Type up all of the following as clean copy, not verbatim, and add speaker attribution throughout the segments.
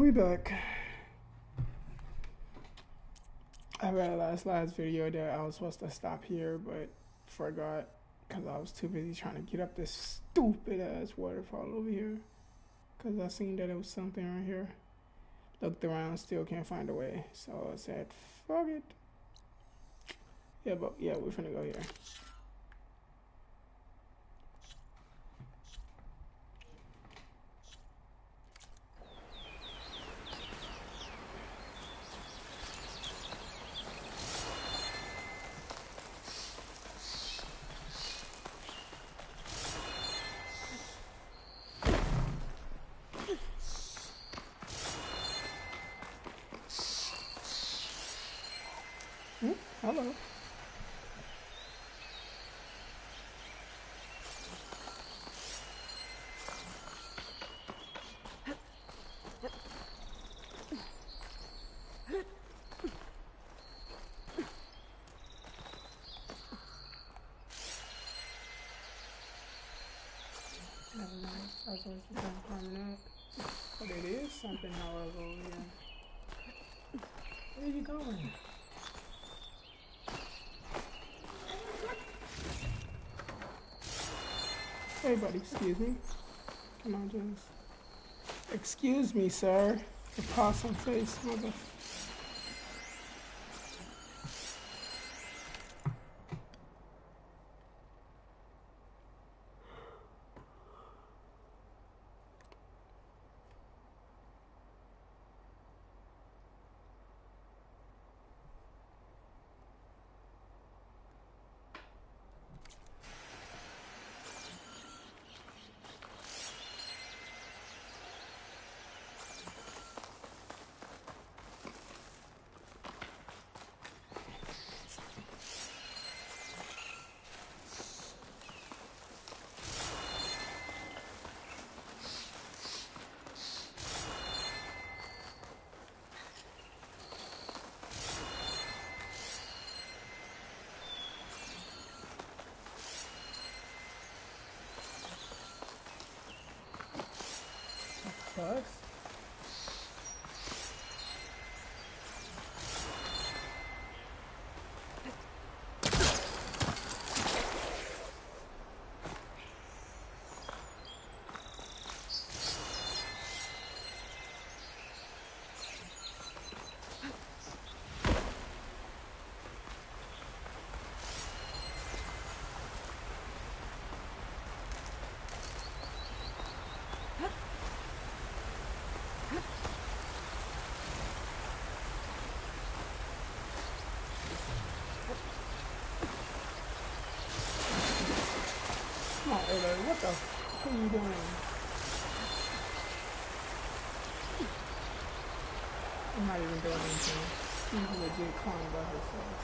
Speaker 1: We back. I realized last video that I was supposed to stop here, but forgot because I was too busy trying to get up this stupid ass waterfall over here. Because I seen that it was something right here. Looked around, still can't find a way. So I said, fuck it. Yeah, but yeah, we're finna go here. Hello. I was supposed to come climbing up. But it is something, however, over here. Where are you going? Hey, buddy, excuse me. Come on, James. Excuse me, sir. The possum face, mother. Plus. Come on, Alo, what the f are you doing? I'm not even doing anything. She's legit crying by herself.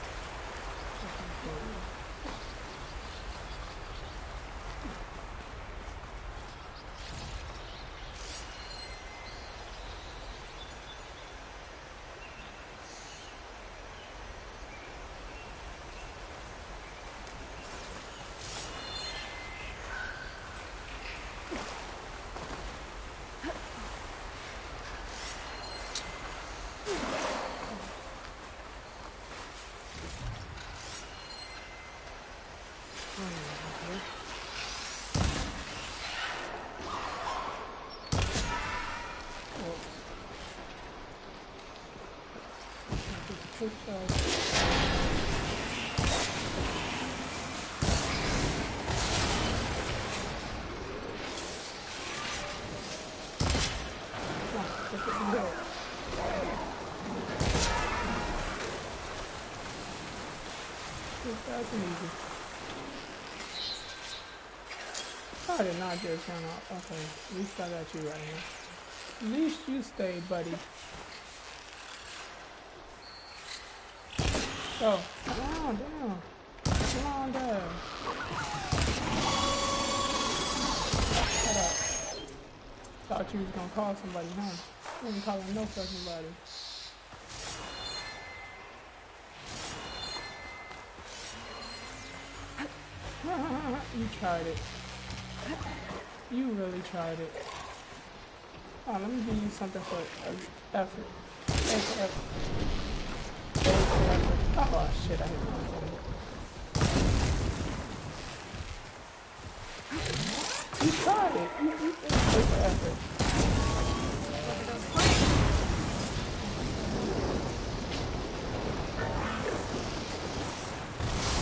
Speaker 1: Quick shot. That's easy. I did not just run off. Okay, at least I got you right now. At least you stayed, buddy. Go. Come on down. Come on down. Shut up. Thought you was gonna call somebody, huh? You ain't calling no fucking body. You tried it. You really tried it. Oh, let me give you something for effort. Extra effort. Oh shit, I hit my phone. You tried it. You think extra effort.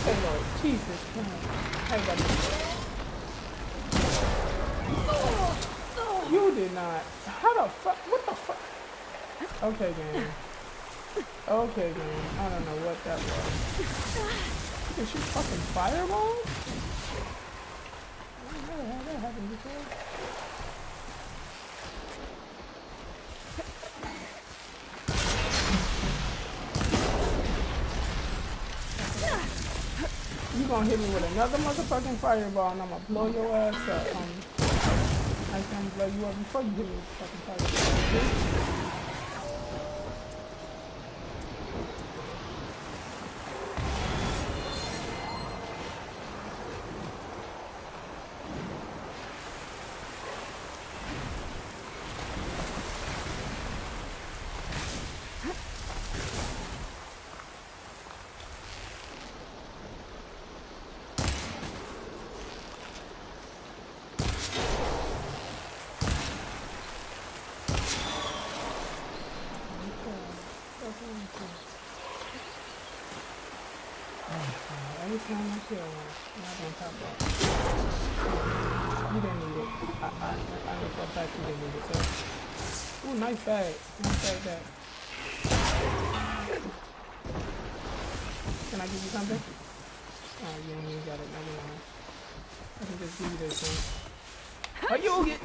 Speaker 1: Hey Lord, Jesus Christ. Hey, buddy. You did not. How the fuck? What the fuck? Okay, game. Okay, game. I don't know what that was. You can shoot fucking fireballs? I've never had that happen before. You gonna hit me with another motherfucking fireball and I'm gonna blow your ass up. I can blow you up before you hit me with fucking fireball. Every time I kill one, I'm not gonna talk about it. You didn't need it. I know for a fact you didn't need it, so. Ooh, nice bag. Nice bag. Can I give you something? Oh, you ain't even got it. Never mind. I can just give you this thing. Oh, you'll get.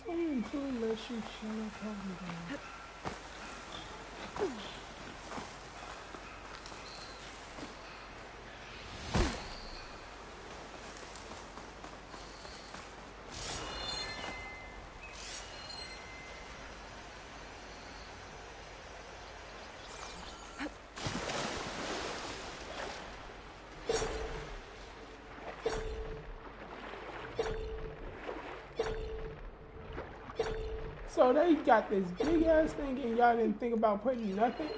Speaker 1: Someone could let you shut up talking about. So they got this big ass thing and y'all didn't think about putting nothing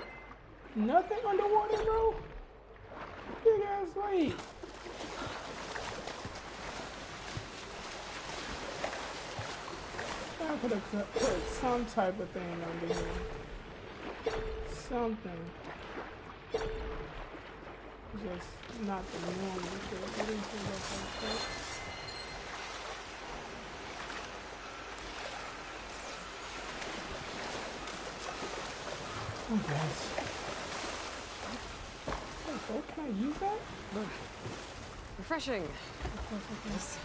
Speaker 1: underwater, bro? Big ass lake. I could have put some type of thing under here. Something. Just not the normal shit. I didn't think about that. Oh, gosh. Hey, bro, can I use that?
Speaker 2: Look. Refreshing. Yes.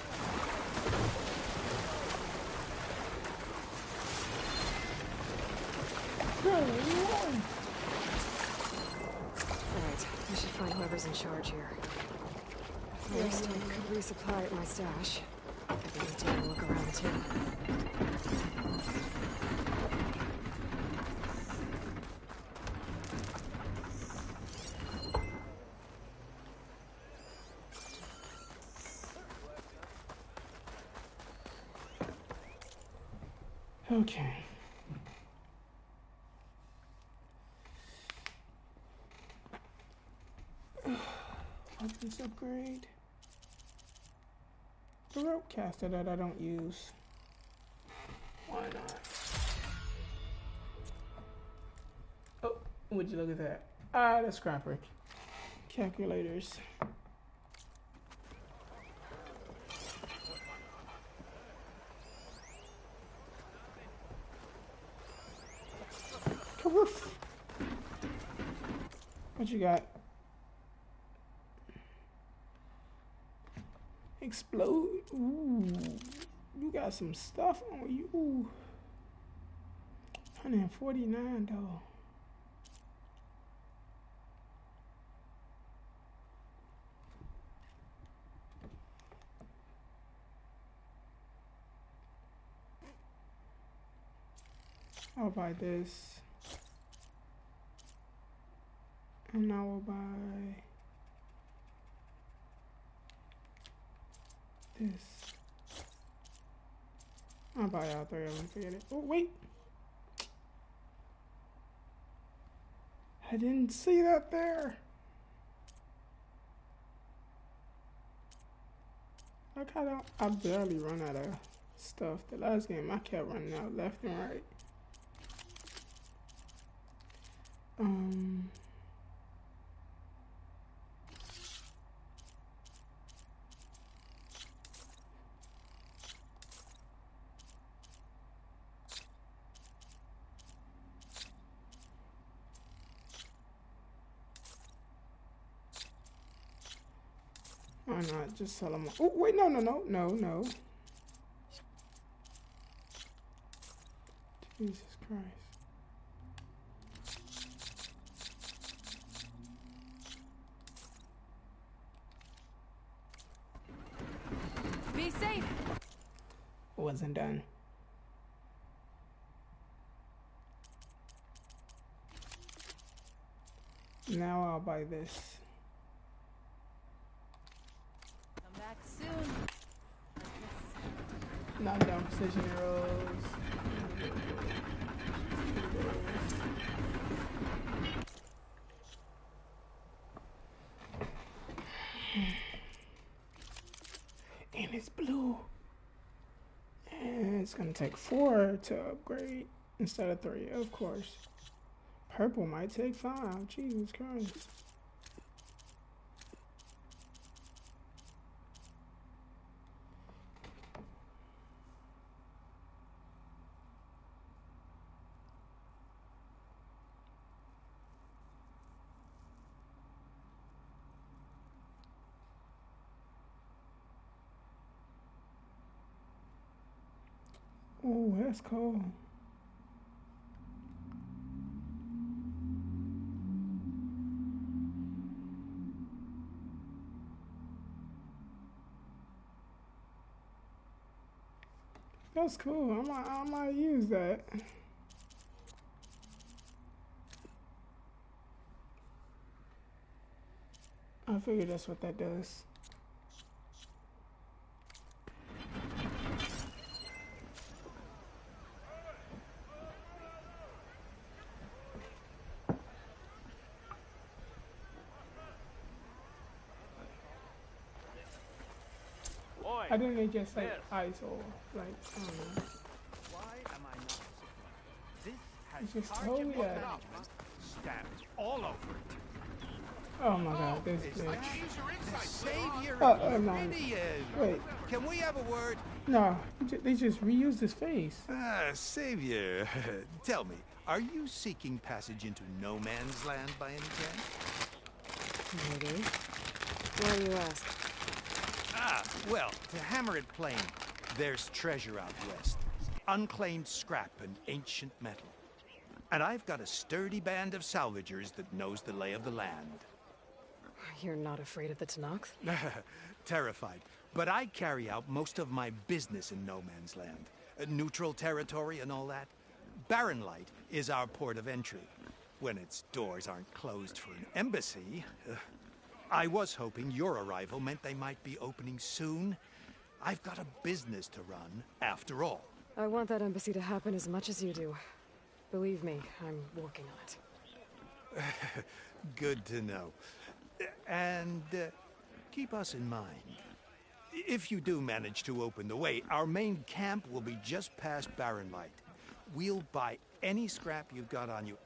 Speaker 1: Good, what do you want?
Speaker 2: Alright, I should find whoever's in charge here. First, I could resupply at my stash. I think I'll take a look around too.
Speaker 1: Okay. Weapons upgrade. The rope caster that I don't use. Why not? Oh, would you look at that? Ah, the scrapper. Calculators. Karoof. What you got? Explode. Ooh. You got some stuff on you. Ooh. 149 though. I'll buy this. And I will buy this. I'll buy all three of them. Forget it. Oh, wait. I didn't see that there. Like I barely run out of stuff. The last game I kept running out left and right. Why not just sell them? Oh wait, no. Jesus Christ.
Speaker 2: Be safe.
Speaker 1: Wasn't done. Now I'll buy this.
Speaker 2: Come back soon.
Speaker 1: Knock down precision arrows. And it's blue. And it's gonna take 4 to upgrade instead of 3, of course. Purple might take 5. Jesus Christ. Oh, that's cool. That's cool. I might use that. I figured that's what that does. I didn't they just like ice or like I don't know.
Speaker 3: Why am I not? This has
Speaker 1: It's just totally
Speaker 3: stamped all over it.
Speaker 1: Oh my god, this bitch.
Speaker 3: Savior,
Speaker 1: No. Wait,
Speaker 3: can we have a word?
Speaker 1: no, they just reused his face.
Speaker 3: Savior, tell me, are you seeking passage into no man's land by any chance?
Speaker 2: Maybe. Why do you ask?
Speaker 3: Well, to hammer it plain, there's treasure out west. Unclaimed scrap and ancient metal. And I've got a sturdy band of salvagers that knows the lay of the land.
Speaker 2: You're not afraid of the Tanox?
Speaker 3: Terrified. But I carry out most of my business in no man's land. Neutral territory and all that. Barren Light is our port of entry. When its doors aren't closed for an embassy. I was hoping your arrival meant they might be opening soon. I've got a business to run, after all.
Speaker 2: I want that embassy to happen as much as you do. Believe me, I'm working on it.
Speaker 3: Good to know. And keep us in mind. If you do manage to open the way, our main camp will be just past Barren Light. We'll buy any scrap you've got on you.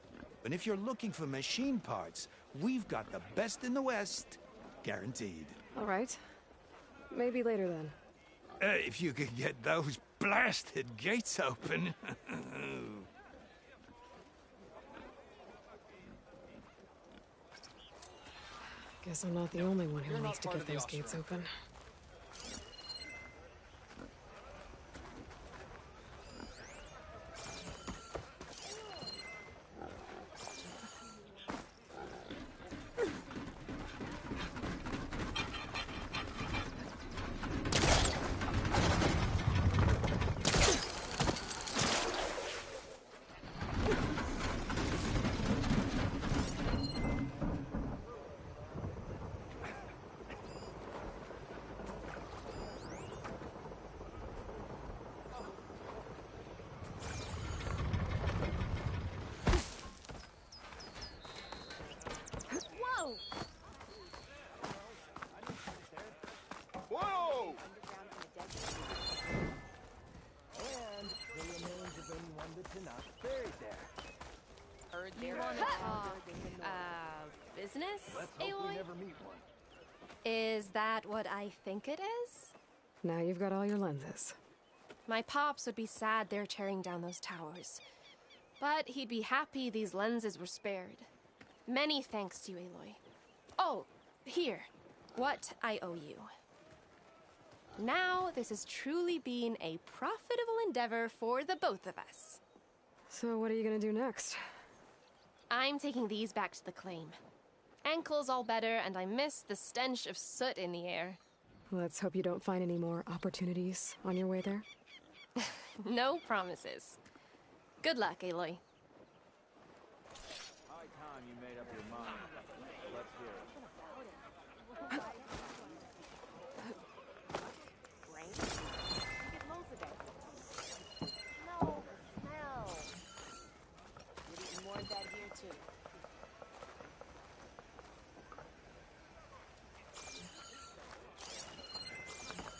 Speaker 3: And if you're looking for machine parts, we've got the best in the West. Guaranteed.
Speaker 2: All right. Maybe later then.
Speaker 3: If you could get those blasted gates open.
Speaker 2: Guess I'm not the only one who needs to get those gates open.
Speaker 4: Whoa!
Speaker 5: And the remains of anyone that's not buried there.
Speaker 6: Heard there on business,
Speaker 5: Let's hope we
Speaker 6: Aloy?
Speaker 5: never meet one.
Speaker 6: Is that what I think it is?
Speaker 2: Now you've got all your lenses.
Speaker 6: My pops would be sad they're tearing down those towers. But he'd be happy these lenses were spared. Many thanks to you, Aloy. Oh, here. What I owe you. Now, this has truly been a profitable endeavor for the both of us.
Speaker 2: So what are you gonna do next?
Speaker 6: I'm taking these back to the claim. Ankle's all better, and I miss the stench of soot in the air.
Speaker 2: Let's hope you don't find any more opportunities on your way there.
Speaker 6: No promises. Good luck, Aloy.
Speaker 5: High time you made up your mind. Let's hear it.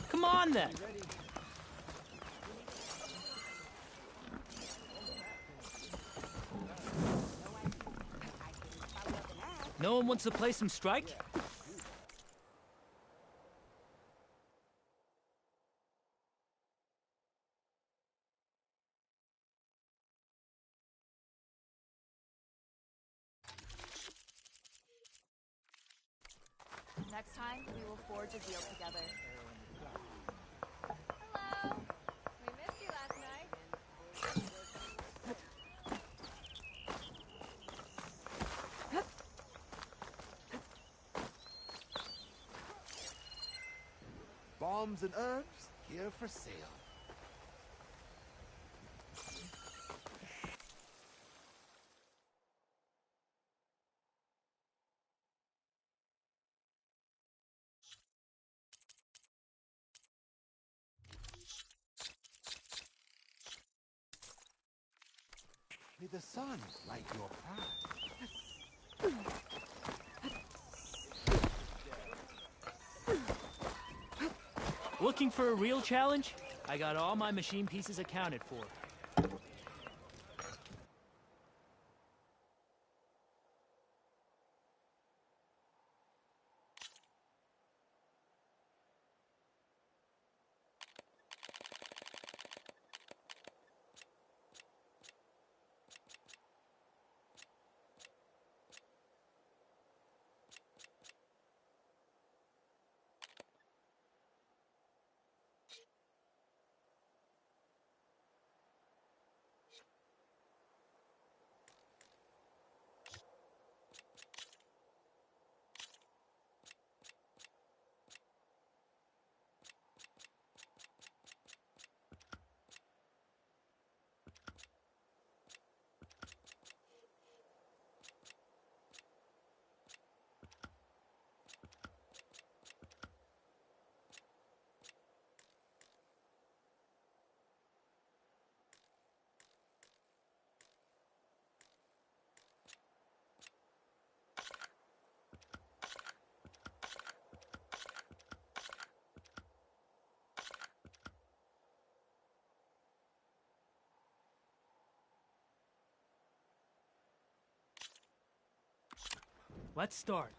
Speaker 7: Come on then. No one wants to play some strike?
Speaker 8: Next time, we will forge a deal together. Hello! We missed you last night.
Speaker 4: Bombs and herbs here for sale. May the sun light your path.
Speaker 7: Looking for a real challenge? I got all my machine pieces accounted for. Let's start.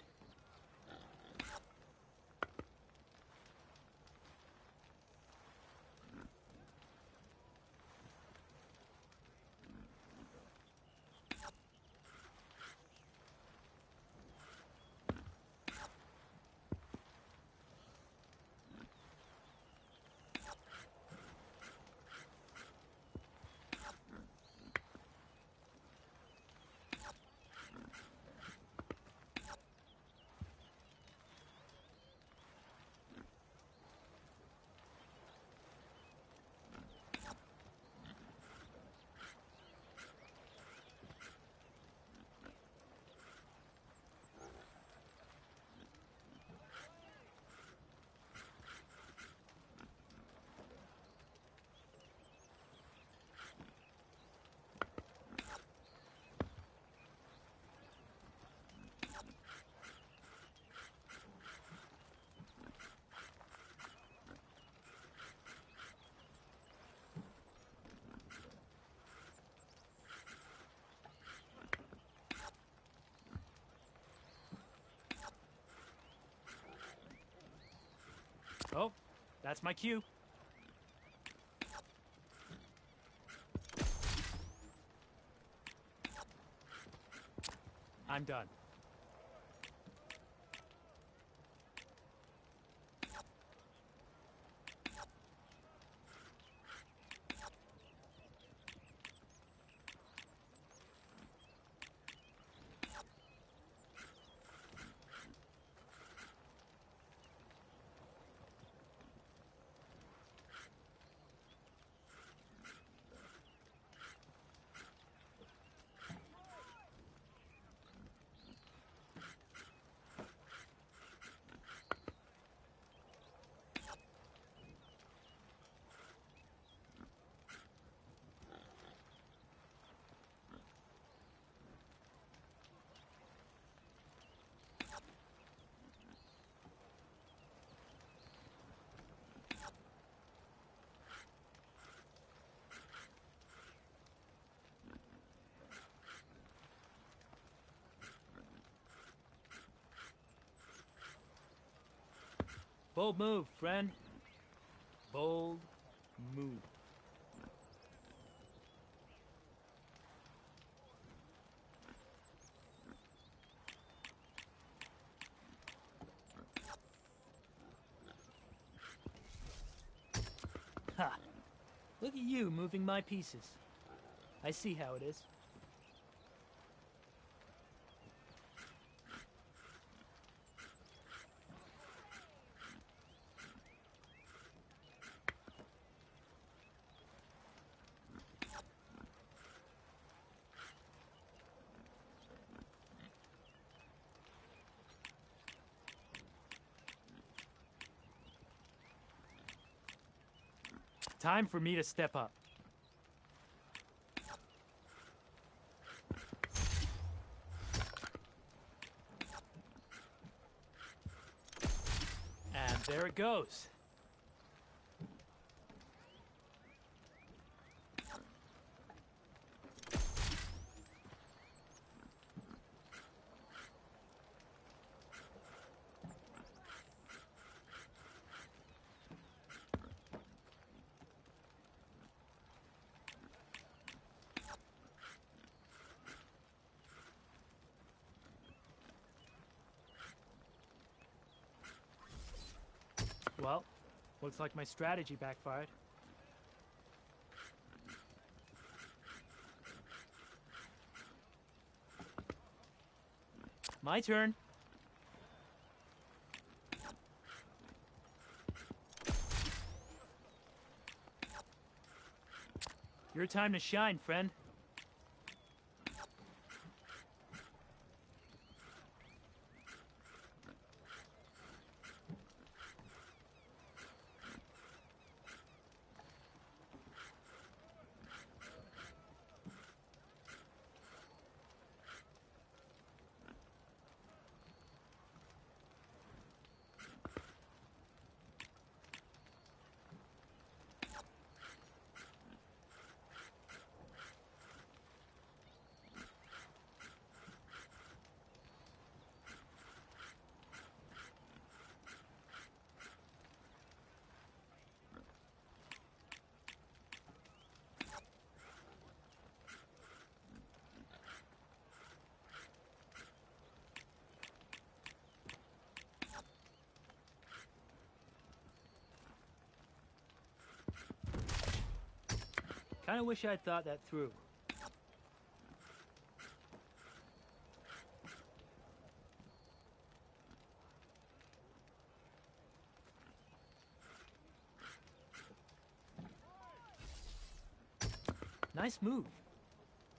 Speaker 7: Oh, that's my cue. I'm done. Bold move, friend. Bold move. Ha! Look at you moving my pieces. I see how it is. Time for me to step up. And there it goes. Well, looks like my strategy backfired. My turn. Your time to shine, friend. Kinda wish I'd thought that through. Nice move.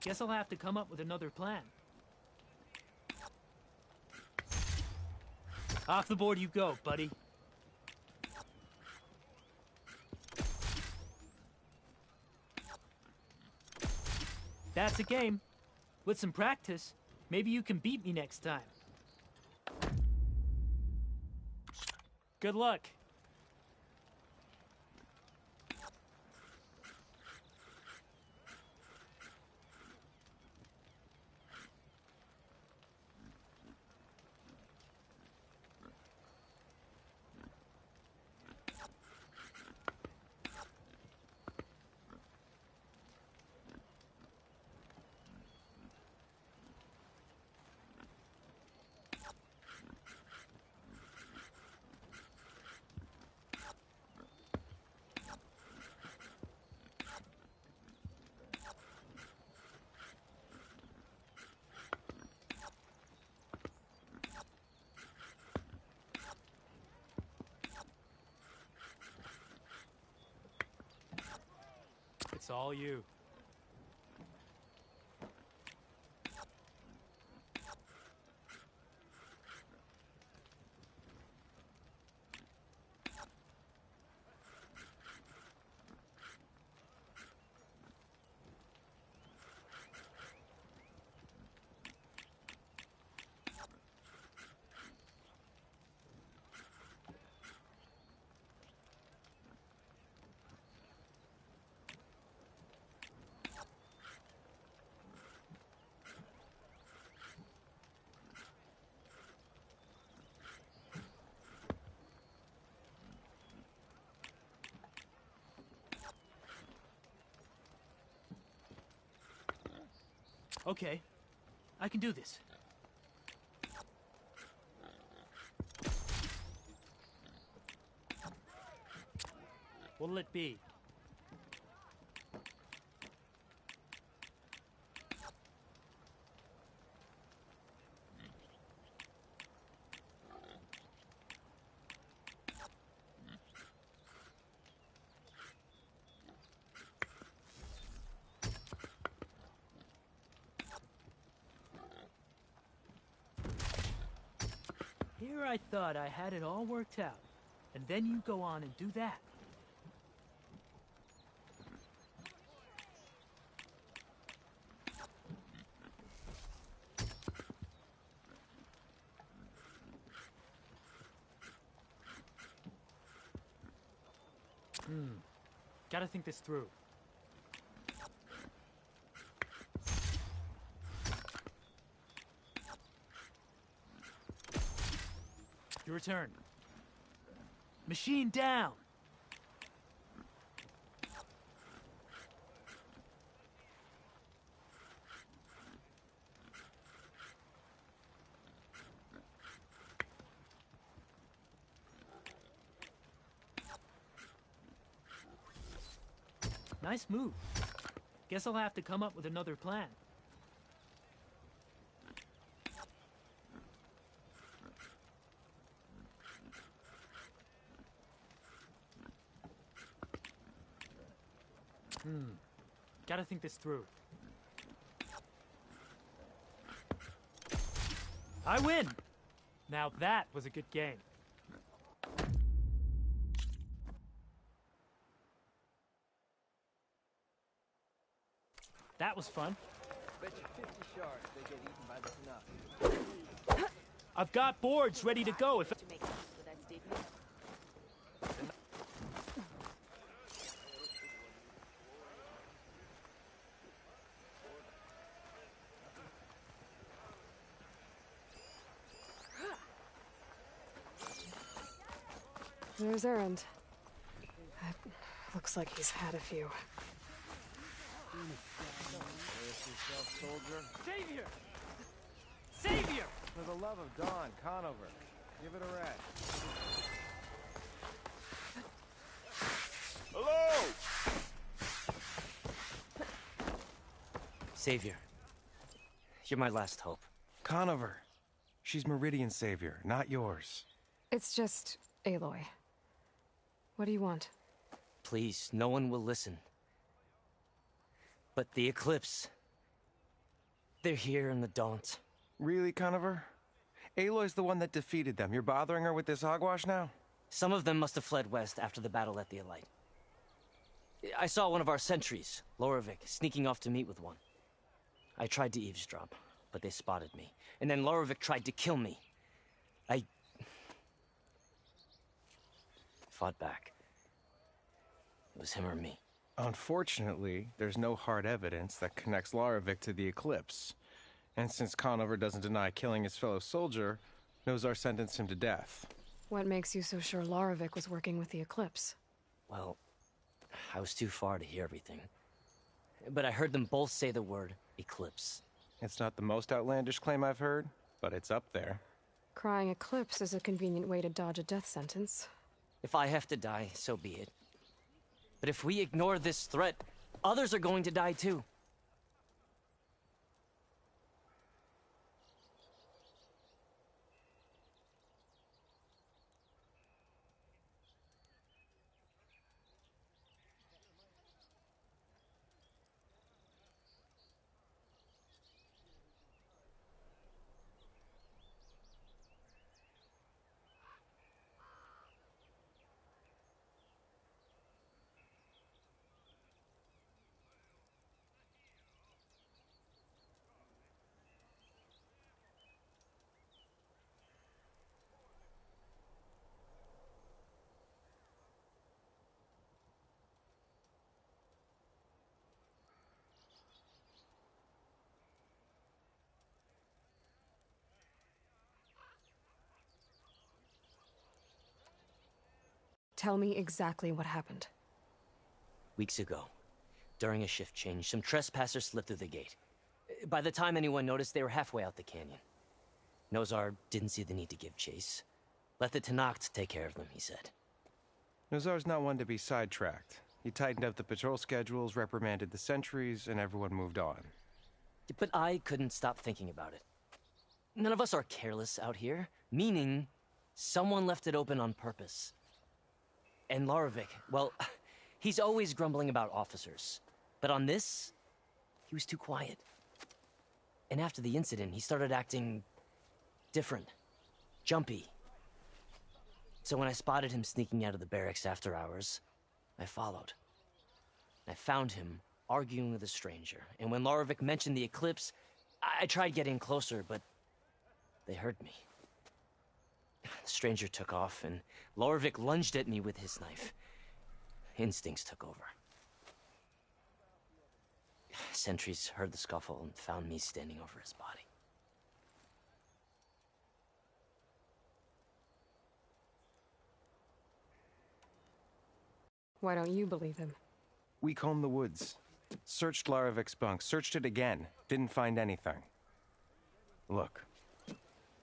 Speaker 7: Guess I'll have to come up with another plan. Off the board you go, buddy. That's a game. With some practice, maybe you can beat me next time. Good luck. It's all you. Okay, I can do this. What'll it be? Here I thought I had it all worked out, and then you go on and do that. Gotta think this through. Your turn. Machine down. Nice move. Guess I'll have to come up with another plan. Gotta think this through. I win! Now that was a good game. That was fun.
Speaker 5: Bet you 50 shards they get eaten by the snuff.
Speaker 7: I've got boards ready to go if...
Speaker 8: To make peace with that statement.
Speaker 2: There's Errand. Looks like he's had a few.
Speaker 5: Soldier.
Speaker 7: Savior! Savior!
Speaker 5: For the love of Dawn, Conover, give it a rest.
Speaker 9: Hello! Savior. You're my last hope.
Speaker 10: Conover. She's Meridian's savior, not yours.
Speaker 2: It's just Aloy. What do you want?
Speaker 9: Please, no one will listen. But the Eclipse... they're here in the Daunt.
Speaker 10: Really, Conover? Aloy's the one that defeated them. You're bothering her with this hogwash now?
Speaker 9: Some of them must have fled west after the battle at the Elite. I saw one of our sentries, Lorovic, sneaking off to meet with one. I tried to eavesdrop, but they spotted me. And then Lorovic tried to kill me. I... fought back. It was him or me.
Speaker 10: Unfortunately, there's no hard evidence that connects Lorovic to the Eclipse. And since Conover doesn't deny killing his fellow soldier, Nozar sentenced him to death.
Speaker 2: What makes you so sure Lorovic was working with the Eclipse?
Speaker 9: Well, I was too far to hear everything. But I heard them both say the word Eclipse.
Speaker 10: It's not the most outlandish claim I've heard, but it's up there.
Speaker 2: Crying Eclipse is a convenient way to dodge a death sentence.
Speaker 9: If I have to die, so be it. But if we ignore this threat, others are going to die too.
Speaker 2: Tell me exactly what happened.
Speaker 9: Weeks ago, during a shift change, some trespassers slipped through the gate. By the time anyone noticed, they were halfway out the canyon. Nozar didn't see the need to give chase. Let the Tenakth take care of them, he said.
Speaker 10: Nozar's not one to be sidetracked. He tightened up the patrol schedules, reprimanded the sentries, and everyone moved on.
Speaker 9: But I couldn't stop thinking about it. None of us are careless out here, meaning someone left it open on purpose. And Lorovic, well, he's always grumbling about officers. But on this, he was too quiet. And after the incident, he started acting different, jumpy. So when I spotted him sneaking out of the barracks after hours, I followed. I found him arguing with a stranger. And when Lorovic mentioned the Eclipse, I tried getting closer, but they heard me. The stranger took off, and Lorovic lunged at me with his knife. Instincts took over. Sentries heard the scuffle and found me standing over his body.
Speaker 2: Why don't you believe him?
Speaker 10: We combed the woods. Searched Larovic's bunk. Searched it again. Didn't find anything. Look.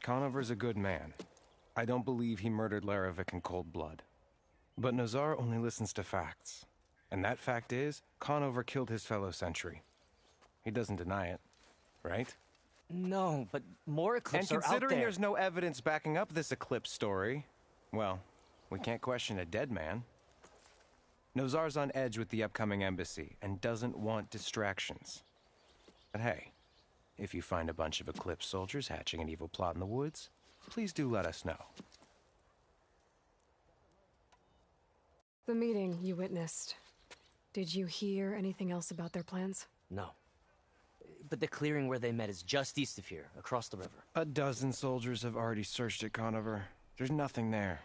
Speaker 10: Conover's a good man. I don't believe he murdered Lorovic in cold blood. But Nozar only listens to facts. And that fact is, Conover killed his fellow sentry. He doesn't deny it, right?
Speaker 9: No, but more Eclipse are out there.
Speaker 10: And considering there's no evidence backing up this Eclipse story, well, we can't question a dead man. Nozar's on edge with the upcoming embassy and doesn't want distractions. But hey, if you find a bunch of Eclipse soldiers hatching an evil plot in the woods, please do let us know.
Speaker 2: The meeting you witnessed. Did you hear anything else about their plans?
Speaker 9: No. But the clearing where they met is just east of here, across the river.
Speaker 10: A dozen soldiers have already searched it, Conover. There's nothing there.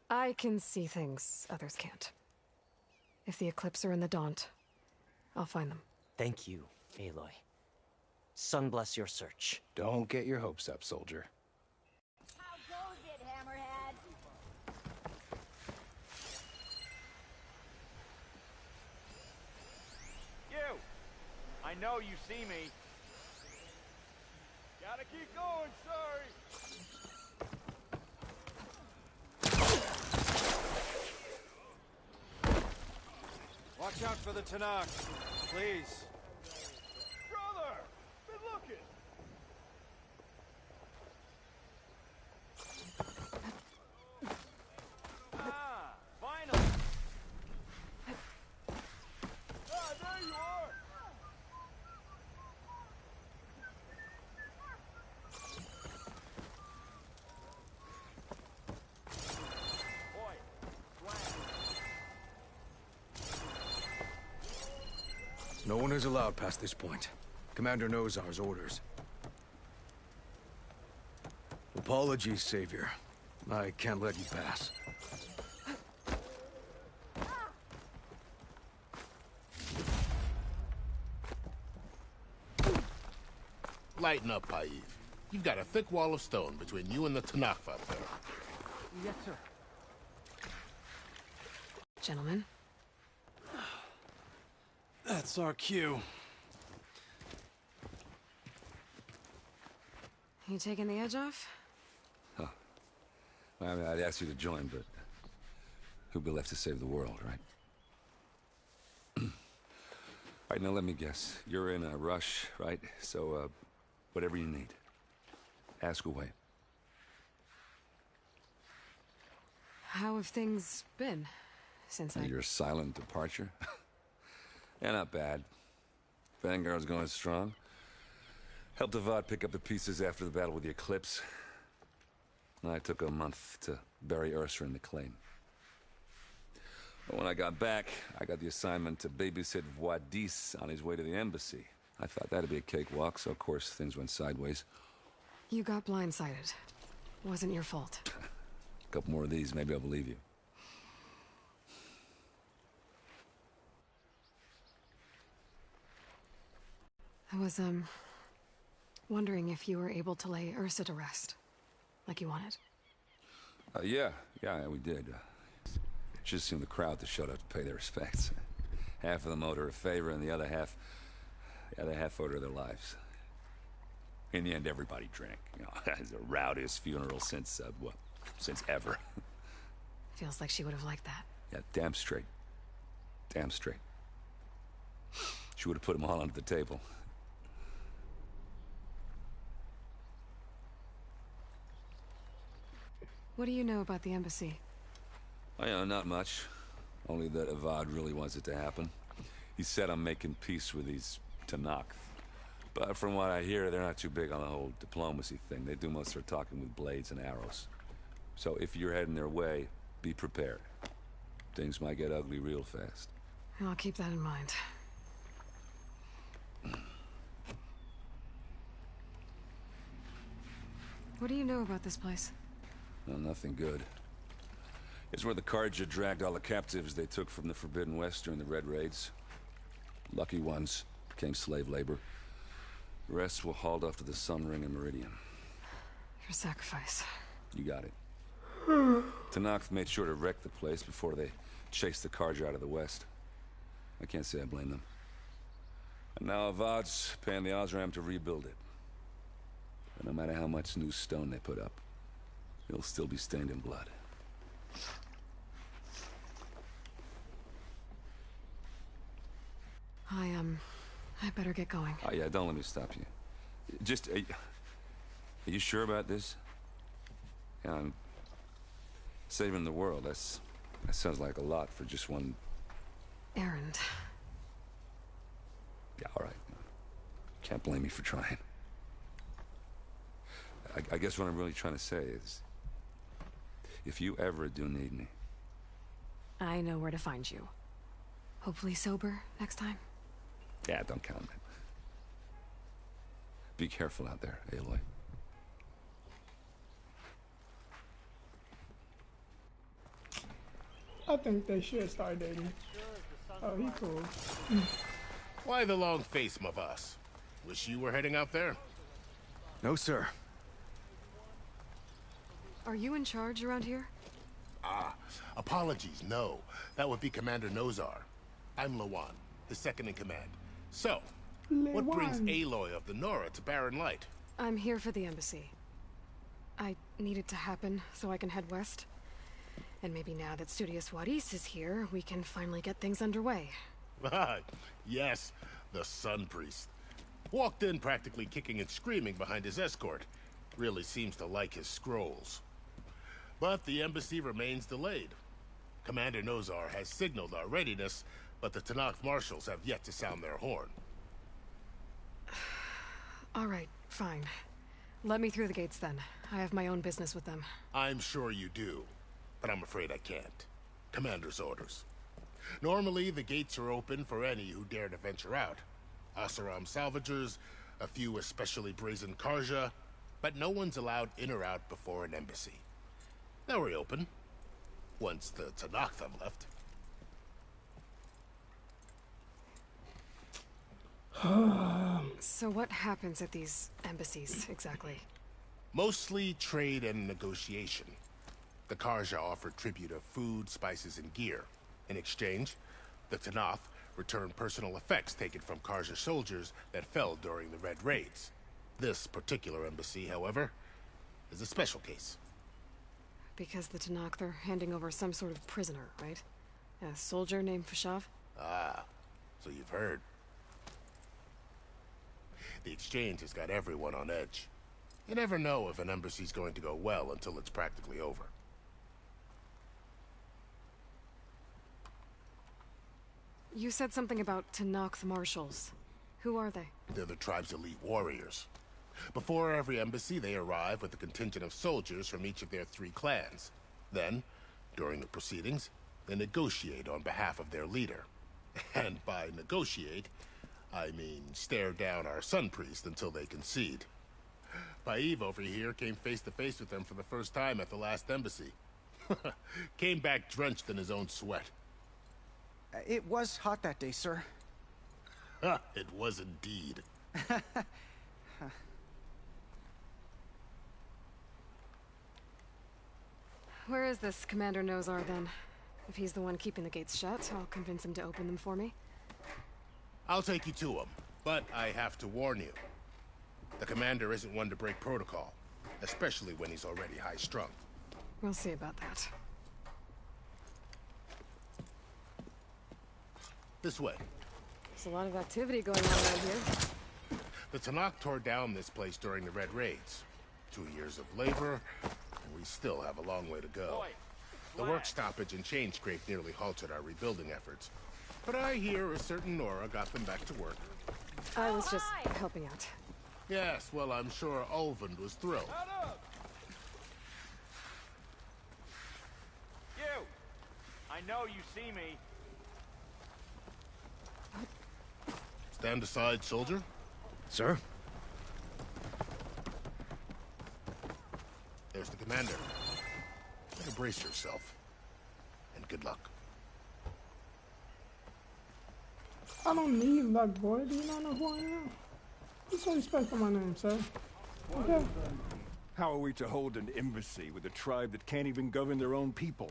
Speaker 2: I can see things others can't. If the Eclipse are in the Daunt, I'll find them.
Speaker 9: Thank you, Aloy. Sun bless your search.
Speaker 10: Don't get your hopes up, soldier.
Speaker 8: How goes it, Hammerhead?
Speaker 5: You! I know you see me. Gotta keep going, sorry.
Speaker 4: Watch out for the Tenakth, please.
Speaker 5: Brother!
Speaker 11: No one is allowed past this point. Commander Nozar's orders. Apologies, Savior. I can't let you pass.
Speaker 12: Lighten up, Paiv. You've got a thick wall of stone between you and the Tanakh up there.
Speaker 5: Yes, sir.
Speaker 2: Gentlemen.
Speaker 11: That's our cue.
Speaker 2: You taking the edge off?
Speaker 13: Huh. Well, I mean, I'd ask you to join, but who'd be left to save the world, right? All right, now let me guess. You're in a rush, right? So, whatever you need, ask away.
Speaker 2: How have things been since
Speaker 13: Your silent departure? Yeah, not bad. Vanguard's going strong. Helped Avad pick up the pieces after the battle with the Eclipse. I took a month to bury Ursa in the claim. But when I got back, I got the assignment to babysit Wadis on his way to the embassy. I thought that'd be a cakewalk, so of course things went sideways.
Speaker 2: You got blindsided. Wasn't your fault.
Speaker 13: A couple more of these, maybe I'll believe you.
Speaker 2: I was, wondering if you were able to lay Ursa to rest, like you wanted.
Speaker 13: Yeah, we did. Just seemed the crowd that showed up to pay their respects. Half of them owed her a favor, and the other half owed her their lives. In the end, everybody drank. You know, it's the rowdiest funeral since ever.
Speaker 2: Feels like she would have liked that.
Speaker 13: Yeah, damn straight. Damn straight. She would have put them all under the table.
Speaker 2: What do you know about the embassy?
Speaker 13: I know not much. Only that Avad really wants it to happen. He said I'm making peace with these Tanakh. But from what I hear, they're not too big on the whole diplomacy thing. They do most of their talking with blades and arrows. So if you're heading their way, be prepared. Things might get ugly real fast.
Speaker 2: I'll keep that in mind. What do you know about this place?
Speaker 13: Well, nothing good. It's where the Carja dragged all the captives they took from the Forbidden West during the Red Raids. Lucky ones became slave labor. The rest were hauled off to the Sun Ring and Meridian.
Speaker 2: Your sacrifice.
Speaker 13: You got it. Tanakh made sure to wreck the place before they chased the Carja out of the West. I can't say I blame them. And now Avad's paying the Osram to rebuild it. And no matter how much new stone they put up, it'll still be stained in blood.
Speaker 2: I better get going.
Speaker 13: Oh, yeah, don't let me stop you. Just, are you sure about this? Yeah, I'm saving the world. That sounds like a lot for just one...
Speaker 2: errand.
Speaker 13: Yeah, all right. Can't blame me for trying. I guess what I'm really trying to say is, if you ever do need me...
Speaker 2: I know where to find you. Hopefully sober next time.
Speaker 13: Yeah, don't count on it. Be careful out there, Aloy.
Speaker 1: I think they should start dating. Oh, he cool.
Speaker 12: Why the long face, my boss? Wish you were heading out there?
Speaker 11: No, sir.
Speaker 2: Are you in charge around here?
Speaker 12: Apologies, no. That would be Commander Nozar. I'm Lawan, his second in command. So, what brings Aloy of the Nora to Barren Light?
Speaker 2: I'm here for the embassy. I need it to happen so I can head west. And maybe now that Studious Wadis is here, we can finally get things underway.
Speaker 12: Yes, the Sun Priest. Walked in practically kicking and screaming behind his escort. Really seems to like his scrolls. But the embassy remains delayed. Commander Nozar has signaled our readiness, but the Tanakh marshals have yet to sound their horn.
Speaker 2: All right, fine. Let me through the gates then. I have my own business with them.
Speaker 12: I'm sure you do, but I'm afraid I can't. Commander's orders. Normally, the gates are open for any who dare to venture out. Asaram salvagers, a few especially brazen Karja, but no one's allowed in or out before an embassy. They'll reopen once the Tanakh have left.
Speaker 2: So what happens at these embassies, exactly?
Speaker 12: Mostly trade and negotiation. The Karja offer tribute of food, spices, and gear. In exchange, the Tanakh return personal effects taken from Karja soldiers that fell during the Red Raids. This particular embassy, however, is a special case.
Speaker 2: Because the Tanakh, they're handing over some sort of prisoner, right? A soldier named Fashav?
Speaker 12: Ah, so you've heard. The exchange has got everyone on edge. You never know if an embassy's going to go well until it's practically over.
Speaker 2: You said something about Tanakh marshals. Who are they?
Speaker 12: They're the tribe's elite warriors. Before every embassy, they arrive with a contingent of soldiers from each of their 3 clans. Then, during the proceedings, they negotiate on behalf of their leader. And by negotiate, I mean stare down our sun priest until they concede. Paiv over here came face to face with them for the first time at the last embassy. Came back drenched in his own sweat.
Speaker 14: It was hot that day, sir.
Speaker 12: It was indeed.
Speaker 2: Where is this Commander Nozar, then? If he's the one keeping the gates shut, I'll convince him to open them for me.
Speaker 12: I'll take you to him, but I have to warn you. The commander isn't one to break protocol, especially when he's already high-strung.
Speaker 2: We'll see about that.
Speaker 12: This way.
Speaker 2: There's a lot of activity going on around here.
Speaker 12: The Tanakh tore down this place during the Red Raids. 2 years of labor, and we still have a long way to go. The work stoppage and chain scrape nearly halted our rebuilding efforts. But I hear a certain Nora got them back to work.
Speaker 2: I was just helping out.
Speaker 12: Yes, well, I'm sure Ulvund was thrilled.
Speaker 15: You! I know you see me.
Speaker 12: Stand aside, soldier.
Speaker 11: Sir?
Speaker 12: There's the commander. Better brace yourself. And good luck.
Speaker 1: I don't need luck, boy. Do you not know who I am? What's so respect for my name, sir? Okay.
Speaker 16: How are we to hold an embassy with a tribe that can't even govern their own people?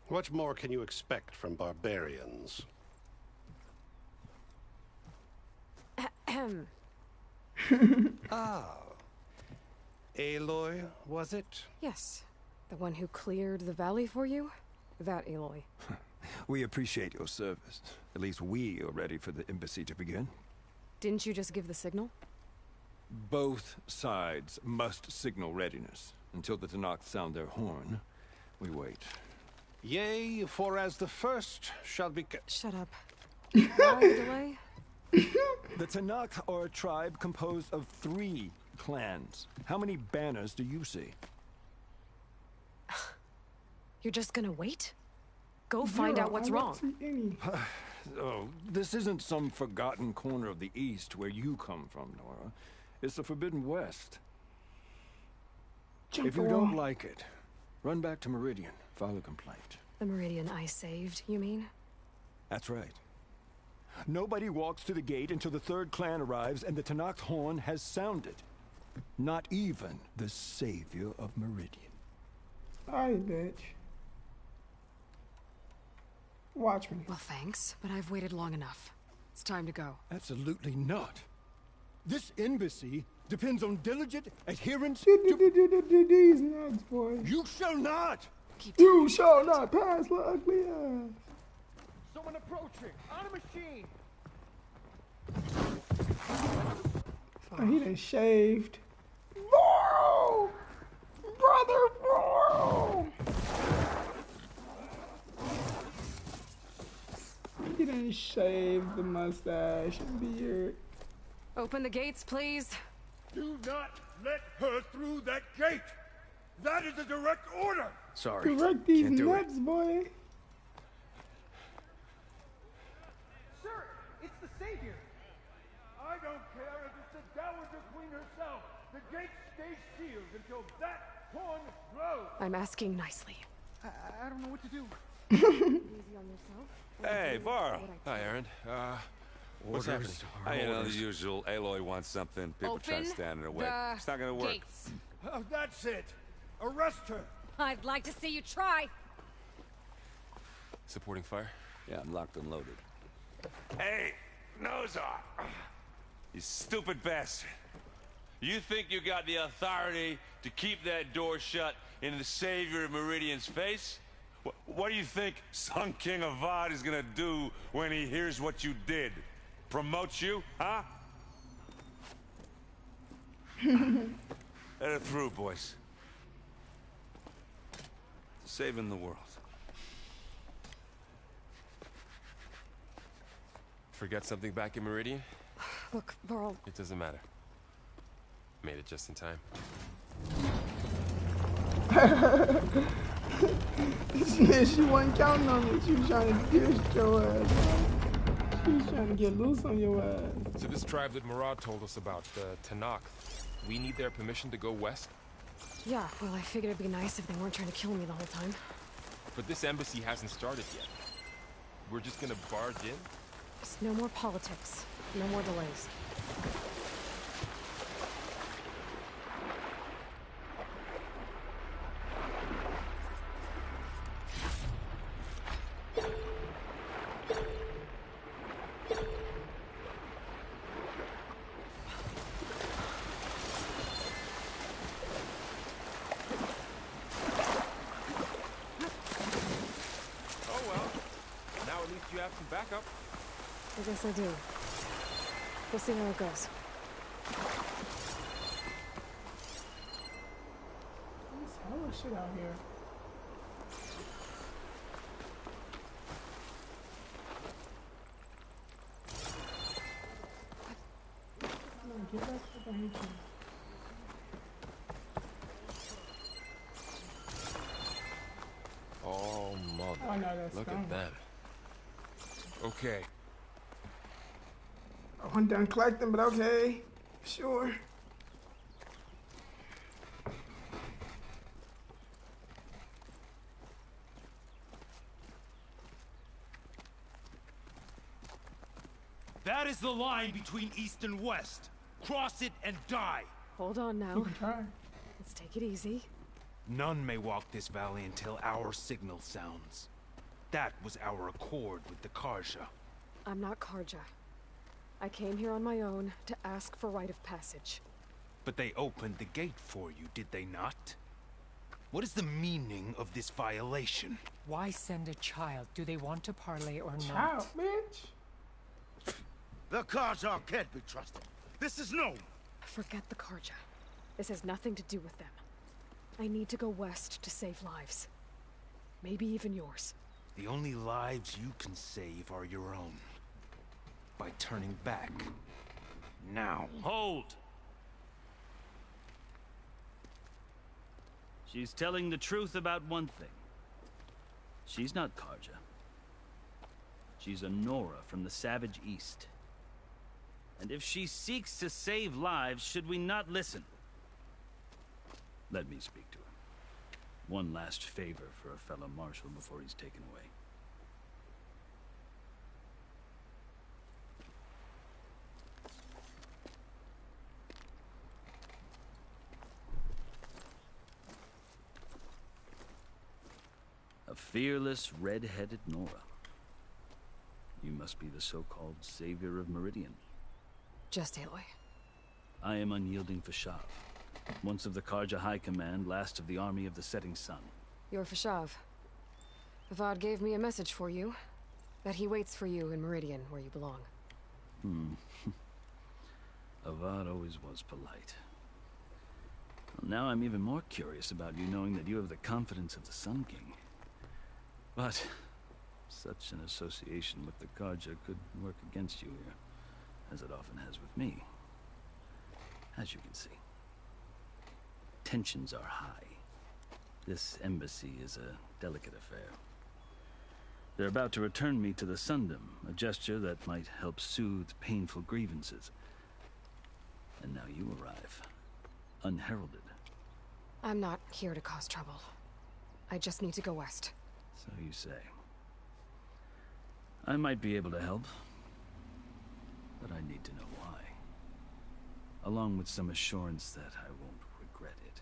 Speaker 17: What more can you expect from barbarians?
Speaker 10: Ah. Aloy, was it?
Speaker 2: Yes. The one who cleared the valley for you? That Aloy.
Speaker 16: We appreciate your service. At least we are ready for the embassy to begin.
Speaker 2: Didn't you just give the signal?
Speaker 16: Both sides must signal readiness. Until the Tanakh sound their horn, we wait.
Speaker 17: Yea, for as the first shall be...
Speaker 2: Shut up. Why the delay?
Speaker 16: The Tanakh are a tribe composed of 3 clans. How many banners do you see?
Speaker 2: You're just gonna wait? Go find out what's wrong.
Speaker 16: Oh, this isn't some forgotten corner of the East where you come from, Nora. It's the Forbidden West. If you don't like it, run back to Meridian, file a complaint.
Speaker 2: The Meridian I saved, you mean?
Speaker 16: That's right. Nobody walks to the gate until the 3rd clan arrives and the Tanakh horn has sounded. Not even the savior of Meridian.
Speaker 1: Alright, bitch. Watch me.
Speaker 2: Well, thanks, but I've waited long enough. It's time to go.
Speaker 16: Absolutely not. This embassy depends on diligent adherence
Speaker 1: to these nuts, boy.
Speaker 16: You shall not!
Speaker 1: You shall not pass the ugly ass.
Speaker 15: Someone approaching! On a machine!
Speaker 1: Oh, he done shaved. Boro! Brother Boro! He done shaved the mustache and beard.
Speaker 2: Open the gates, please.
Speaker 15: Do not let her through that gate! That is a direct order!
Speaker 11: Sorry.
Speaker 1: Correct these
Speaker 11: can't do
Speaker 1: nuts, boy.
Speaker 15: queen herself. The gates stay sealed until that horn blows.
Speaker 2: I'm asking nicely.
Speaker 14: I don't know what to do.
Speaker 2: Easy on yourself.
Speaker 13: Hey, Varl.
Speaker 10: Hi, Aaron. What's happening?
Speaker 13: You know, the usual. Aloy wants something. People try to stand in her way. It's not gonna work.
Speaker 8: Gates.
Speaker 15: Oh, that's it. Arrest her.
Speaker 8: I'd like to see you try.
Speaker 10: Supporting fire?
Speaker 13: Yeah, I'm locked and loaded. Hey, Nozar! You stupid bastard. You think you got the authority to keep that door shut in the Savior of Meridian's face? What do you think Sun King Avad is gonna do when he hears what you did? Promote you, huh? Let her through, boys. Saving the world.
Speaker 10: Forget something back in Meridian?
Speaker 2: Look, Varl.
Speaker 10: It doesn't matter. Made it just in time.
Speaker 1: She wasn't counting on it. She was trying to dish your ass. She was trying to get loose on your ass.
Speaker 18: So this tribe that Murad told us about, the Tanakh, we need their permission to go west?
Speaker 2: Yeah, well, I figured it'd be nice if they weren't trying to kill me the whole time.
Speaker 18: But this embassy hasn't started yet. We're just gonna barge in?
Speaker 2: Just no more politics. No more delays.
Speaker 18: You have some backup.
Speaker 2: I guess I do. We'll see how it goes.
Speaker 1: There's hella shit out here. Come on, get back to the hate you.
Speaker 18: Oh, mother.
Speaker 1: Oh, no, that's
Speaker 18: Look
Speaker 1: dumb.
Speaker 18: at them. Okay.
Speaker 1: I wasn't done collecting, but okay. Sure.
Speaker 3: That is the line between East and West. Cross it and die.
Speaker 2: Hold on now. Let's take it easy.
Speaker 3: None may walk this valley until our signal sounds. That was our accord with the Karja.
Speaker 2: I'm not Karja. I came here on my own to ask for rite of passage.
Speaker 3: But they opened the gate for you, did they not? What is the meaning of this violation?
Speaker 19: Why send a child? Do they want to parley or not?
Speaker 1: Child, bitch.
Speaker 15: The Karja can't be trusted. This is known.
Speaker 2: Forget the Karja. This has nothing to do with them. I need to go west to save lives. Maybe even yours.
Speaker 3: The only lives you can save are your own. By turning back. Now.
Speaker 20: Hold! She's telling the truth about one thing. She's not Karja. She's a Nora from the Savage East. And if she seeks to save lives, should we not listen? Let me speak to her. One last favor for a fellow marshal before he's taken away. A fearless, red-headed Nora. You must be the so-called savior of Meridian.
Speaker 2: Just Aloy.
Speaker 20: I am unyielding Fashav. Once of the Karja High Command, last of the army of the setting sun.
Speaker 2: You're Fashav. Avad gave me a message for you. That he waits for you in Meridian, where you belong.
Speaker 20: Avad always was polite. Well, now I'm even more curious about you knowing that you have the confidence of the Sun King. But such an association with the Karja could work against you here, as it often has with me. As you can see. Tensions are high. This embassy is a delicate affair. They're about to return me to the Sundom, a gesture that might help soothe painful grievances. And now you arrive, unheralded.
Speaker 2: I'm not here to cause trouble. I just need to go west.
Speaker 20: So you say. I might be able to help, but I need to know why. Along with some assurance that I won't regret it.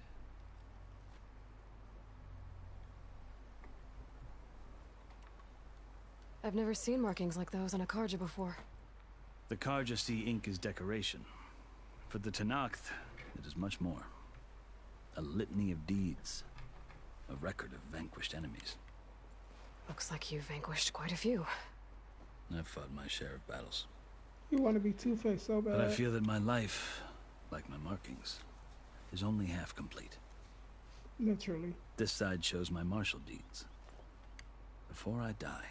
Speaker 2: I've never seen markings like those on a Karja before.
Speaker 20: The Karja see ink as decoration. For the Tenakth, it is much more. A litany of deeds. A record of vanquished enemies.
Speaker 2: Looks like you've vanquished quite a few.
Speaker 20: I've fought my share of battles.
Speaker 1: You want to be Two-Face so bad.
Speaker 20: But I feel that my life, like my markings, is only half complete.
Speaker 1: Literally.
Speaker 20: This side shows my martial deeds. Before I die,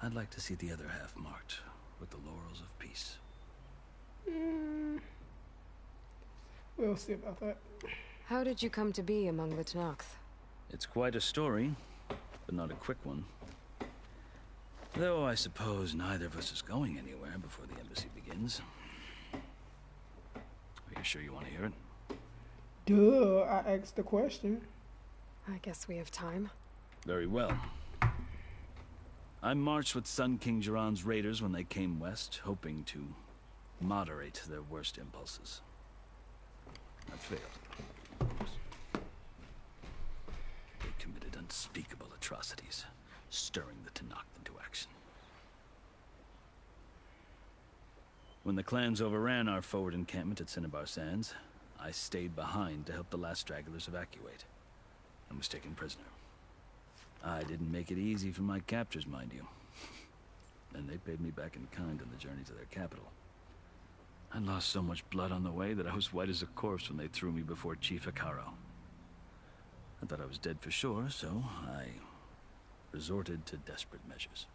Speaker 20: I'd like to see the other half marked with the laurels of peace.
Speaker 1: We'll see about that.
Speaker 2: How did you come to be among the Tenakth?
Speaker 20: It's quite a story, but not a quick one. Though I suppose neither of us is going anywhere before the embassy begins. Are you sure you want to hear it?
Speaker 1: Duh, I asked the question.
Speaker 2: I guess we have time.
Speaker 20: Very well. I marched with Sun King Jiran's raiders when they came west, hoping to moderate their worst impulses. I failed. They committed unspeakable atrocities, stirring the Tenakth into action. When the clans overran our forward encampment at Cinnabar Sands, I stayed behind to help the last stragglers evacuate, and was taken prisoner. I didn't make it easy for my captors, mind you. And they paid me back in kind on the journey to their capital. I lost so much blood on the way that I was white as a corpse when they threw me before Chief Hikaro. I thought I was dead for sure, so I resorted to desperate measures.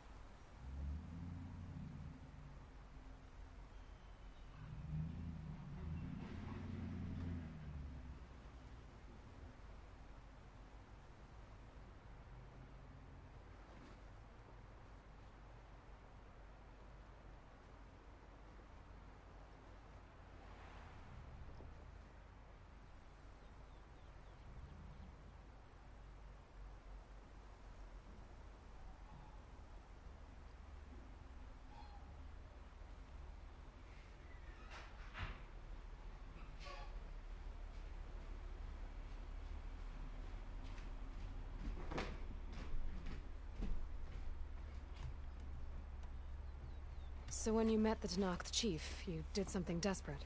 Speaker 2: So when you met the Tenakth chief, you did something desperate.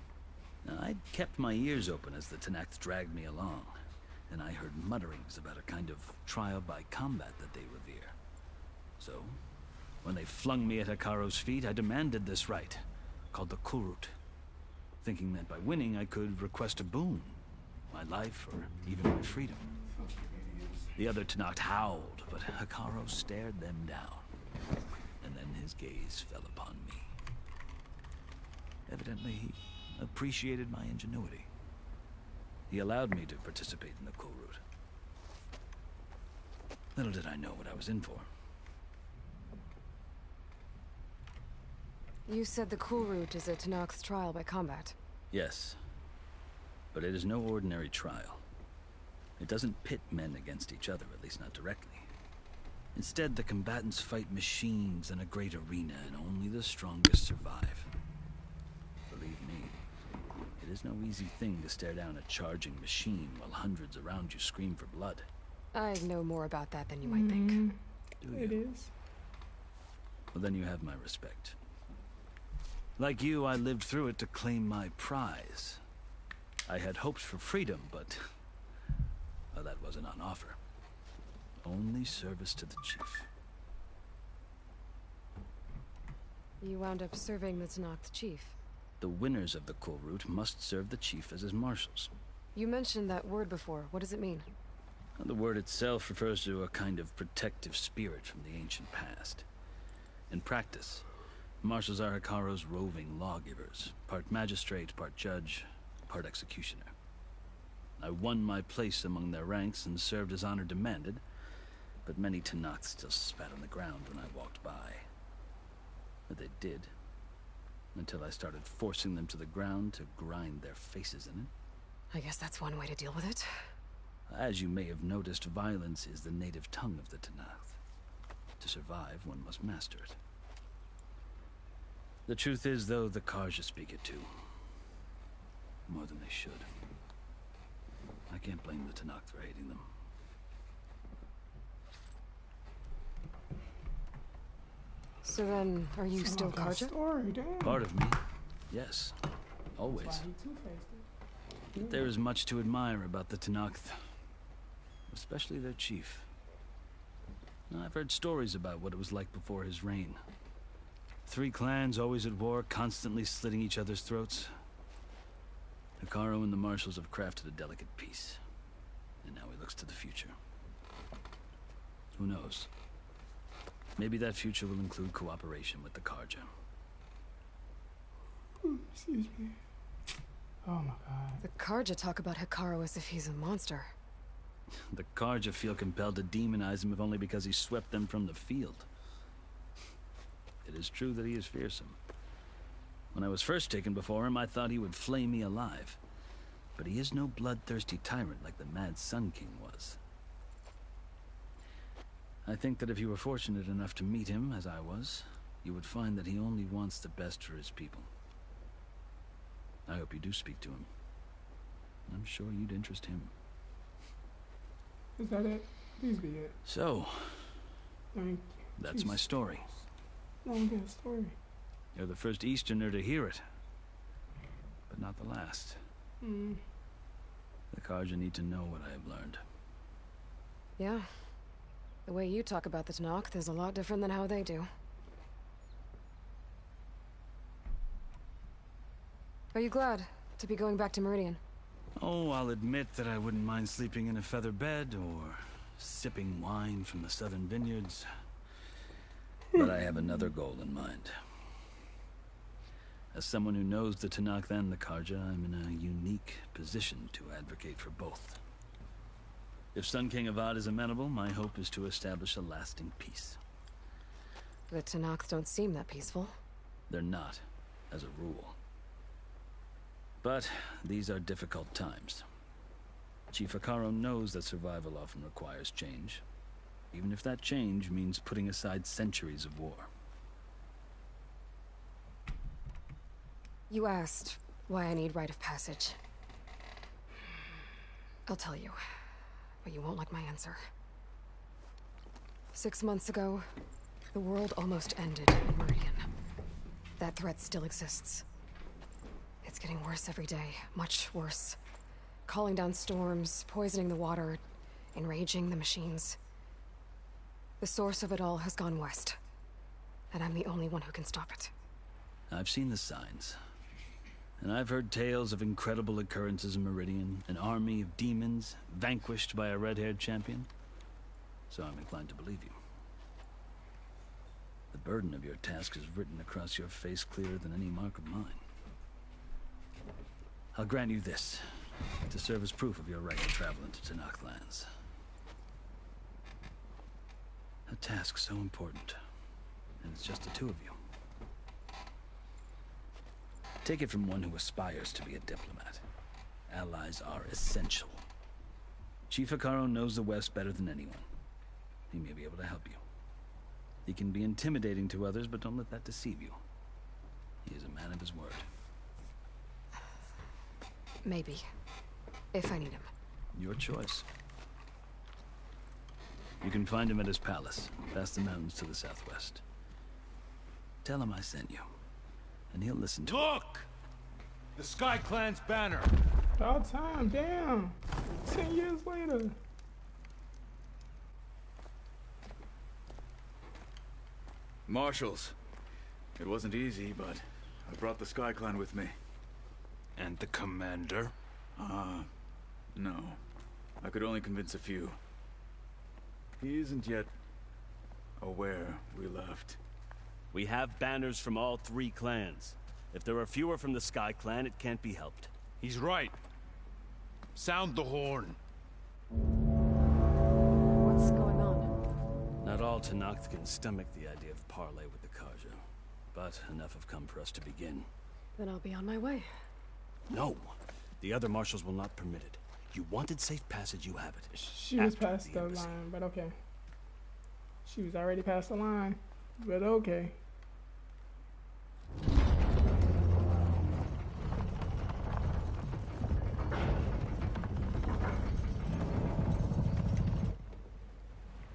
Speaker 20: I'd kept my ears open as the Tenakth dragged me along, and I heard mutterings about a kind of trial by combat that they revere. So, when they flung me at Hikaro's feet, I demanded this right, called the Kurut, thinking that by winning I could request a boon, my life or even my freedom. The other Tenakth howled, but Hikaro stared them down, and then his gaze fell upon me. Evidently, he appreciated my ingenuity. He allowed me to participate in the Kurut. Little did I know what I was in for.
Speaker 2: You said the Kurut is a Tenakth trial by combat.
Speaker 20: Yes, but it is no ordinary trial. It doesn't pit men against each other, at least not directly. Instead, the combatants fight machines in a great arena, and only the strongest survive. Believe me, it is no easy thing to stare down a charging machine while hundreds around you scream for blood.
Speaker 2: I know more about that than you might think.
Speaker 20: Do you?
Speaker 1: It is.
Speaker 20: Well, then you have my respect. Like you, I lived through it to claim my prize. I had hoped for freedom, but well, that wasn't on offer. Only service to the chief.
Speaker 2: You wound up serving the Tenakth chief.
Speaker 20: The winners of the Kurut must serve the chief as his marshals.
Speaker 2: You mentioned that word before. What does it mean?
Speaker 20: The word itself refers to a kind of protective spirit from the ancient past. In practice, marshals are Hikaro's roving lawgivers, part magistrate, part judge, part executioner. I won my place among their ranks and served as honor demanded, but many Tenakth still spat on the ground when I walked by. But they did. until I started forcing them to the ground to grind their faces in it.
Speaker 2: I guess that's one way to deal with it.
Speaker 20: As you may have noticed, violence is the native tongue of the Tanakh. To survive, one must master it. The truth is, though, the Karja speak it too. More than they should. I can't blame the Tanakh for hating them.
Speaker 2: So then, are you still Karja?
Speaker 20: Part of me, yes. Always. But there is much to admire about the Tanakh, especially their chief. I've heard stories about what it was like before his reign. 3 clans always at war, constantly slitting each other's throats. Hekarro and the marshals have crafted a delicate peace. And now he looks to the future. Who knows? Maybe that future will include cooperation with the Karja.
Speaker 1: Excuse me. Oh my god.
Speaker 2: The Karja talk about Hekarro as if he's a monster.
Speaker 20: The Karja feel compelled to demonize him if only because he swept them from the field. It is true that he is fearsome. When I was first taken before him, I thought he would flay me alive. But he is no bloodthirsty tyrant like the Mad Sun King was. I think that if you were fortunate enough to meet him, as I was, you would find that he only wants the best for his people. I hope you do speak to him. I'm sure you'd interest him.
Speaker 1: Is that it? Please be it.
Speaker 20: So,
Speaker 1: Thank you.
Speaker 20: that's my story.
Speaker 1: Long ass story.
Speaker 20: You're the first Easterner to hear it, but not the last. The Karja need to know what I have learned.
Speaker 2: Yeah. The way you talk about the Tanakh is a lot different than how they do. Are you glad to be going back to Meridian?
Speaker 20: Oh, I'll admit that I wouldn't mind sleeping in a feather bed or sipping wine from the southern vineyards. But I have another goal in mind. As someone who knows the Tanakh and the Karja, I'm in a unique position to advocate for both. If Sun King Avad is amenable, my hope is to establish a lasting peace.
Speaker 2: The Tanakh don't seem that peaceful.
Speaker 20: They're not, as a rule. But these are difficult times. Chief Hekarro knows that survival often requires change, even if that change means putting aside centuries of war.
Speaker 2: You asked why I need rite of passage. I'll tell you, but you won't like my answer. 6 months ago, the world almost ended in Meridian. That threat still exists. It's getting worse every day, much worse. Calling down storms, poisoning the water, enraging the machines. The source of it all has gone west, and I'm the only one who can stop it.
Speaker 20: I've seen the signs. And I've heard tales of incredible occurrences in Meridian, an army of demons vanquished by a red-haired champion. So I'm inclined to believe you. The burden of your task is written across your face clearer than any mark of mine. I'll grant you this, to serve as proof of your right to travel into Tanakh lands. A task so important, and it's just the 2 of you. Take it from one who aspires to be a diplomat. Allies are essential. Chief Hekarro knows the West better than anyone. He may be able to help you. He can be intimidating to others, but don't let that deceive you. He is a man of his word.
Speaker 2: Maybe. If I need him.
Speaker 20: Your choice. You can find him at his palace, past the mountains to the southwest. Tell him I sent you, and he'll listen to
Speaker 15: Look! The Sky Clan's banner!
Speaker 1: About time, damn. 10 years later.
Speaker 11: Marshals. It wasn't easy, but I brought the Sky Clan with me.
Speaker 18: And the commander?
Speaker 11: No. I could only convince a few. He isn't yet aware we left.
Speaker 21: We have banners from all 3 clans. If there are fewer from the Sky Clan, it can't be helped.
Speaker 15: He's right. Sound the horn.
Speaker 2: What's going on?
Speaker 21: Not all Tanakh can stomach the idea of parley with the Karja. But enough have come for us to begin.
Speaker 2: Then I'll be on my way.
Speaker 21: No. The other marshals will not permit it. You wanted safe passage, you have it.
Speaker 1: She was past the line, but okay. She was already past the line, but okay.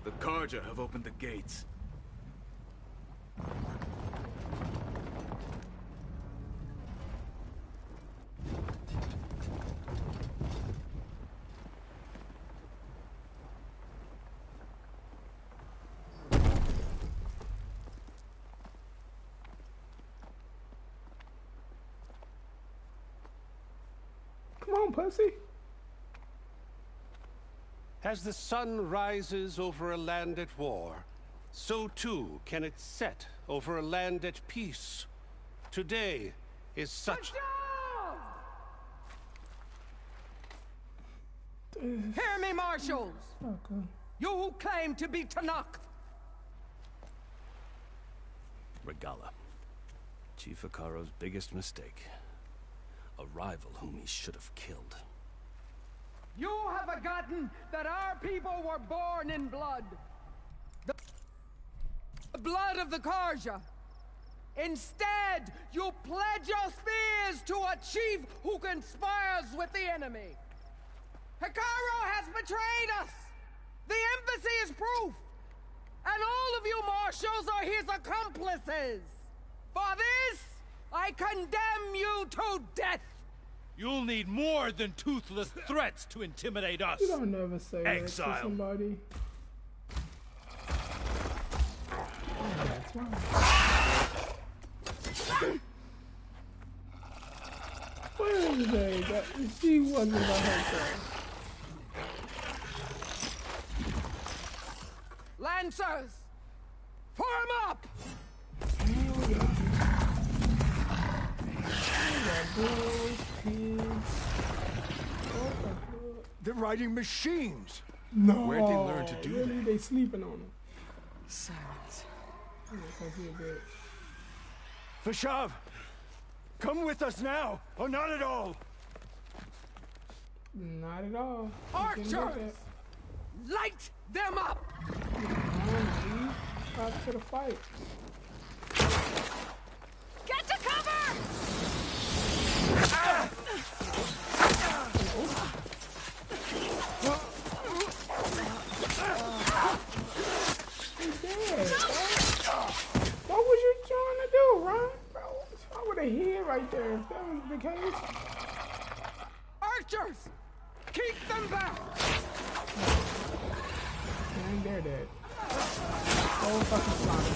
Speaker 11: The Karja have opened the gates.
Speaker 1: Come on, pussy.
Speaker 17: As the sun rises over a land at war, so too can it set over a land at peace. Today is such...
Speaker 6: Hear me, marshals!
Speaker 1: Okay.
Speaker 6: You who claim to be Tanakh!
Speaker 21: Regala. Chief Akaro's biggest mistake. A rival whom he should have killed.
Speaker 6: You have forgotten that our people were born in blood. The blood of the Karja. Instead, you pledge your spears to a chief who conspires with the enemy. Hikaru has betrayed us! The embassy is proof! And all of you marshals are his accomplices! For this, I condemn you to death!
Speaker 3: You'll need more than toothless threats to intimidate us.
Speaker 1: You don't never say
Speaker 3: Exile.
Speaker 1: that to somebody. What is that? She wasn't by herself.
Speaker 6: Lancers! Form up!
Speaker 16: They're riding machines.
Speaker 1: No.
Speaker 16: Where'd they learn to do
Speaker 1: really?
Speaker 16: that?
Speaker 1: They sleeping on them.
Speaker 2: Silence.
Speaker 16: Fashav, come with us now, or not at all.
Speaker 1: Not at all.
Speaker 6: Archers! Light them up!
Speaker 1: Up to the fight.
Speaker 8: Get to cover!
Speaker 1: Ah! He's dead, bro. What was you trying to do, Ron? Bro, I would have hit right there if that was the case.
Speaker 6: Archers! Keep them back!
Speaker 1: And they're dead. Oh, fucking slime.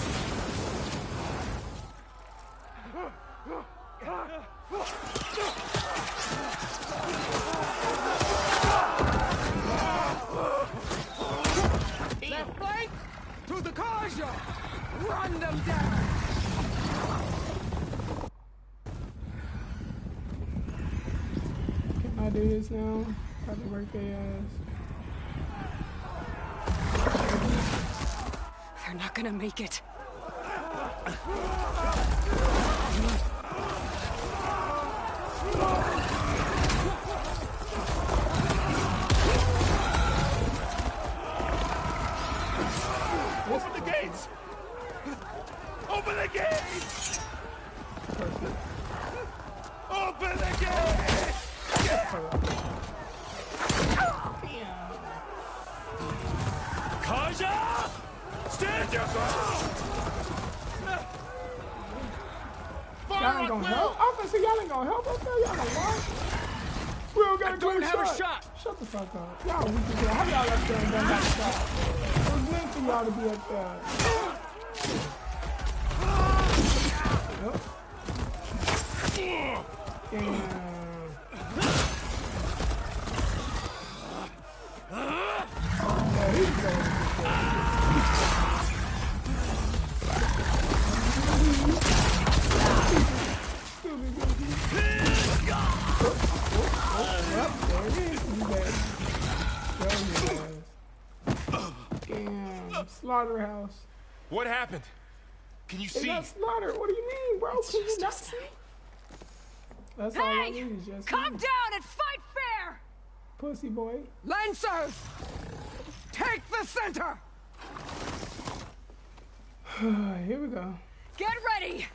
Speaker 6: Left flank! To the Karja! Run them down!
Speaker 1: Can I do this now? Got to work their ass.
Speaker 2: They're not gonna make it.
Speaker 15: Open the gates! Open the gates! Open the gates!
Speaker 11: Karja! Stand your ground!
Speaker 1: Y'all ain't gonna help? Officer, y'all ain't gonna help us there? Y'all gonna watch? We don't got a
Speaker 11: don't
Speaker 1: good
Speaker 11: have a
Speaker 1: shot.
Speaker 11: shot.
Speaker 1: Shut the fuck up. Y'all weak as hell. How y'all up there and done got a shot? It was meant for y'all to be up there. Yep. Damn. Yeah, he's going.
Speaker 10: Damn, slaughterhouse.
Speaker 18: What happened?
Speaker 3: Can you
Speaker 1: They
Speaker 3: see?
Speaker 1: got slaughtered. What do you mean, bro? Can you not see? That's all I need is just
Speaker 6: Calm down and fight fair!
Speaker 1: pussy boy.
Speaker 6: Lancers! Take the center!
Speaker 1: Here we go.
Speaker 6: Get ready!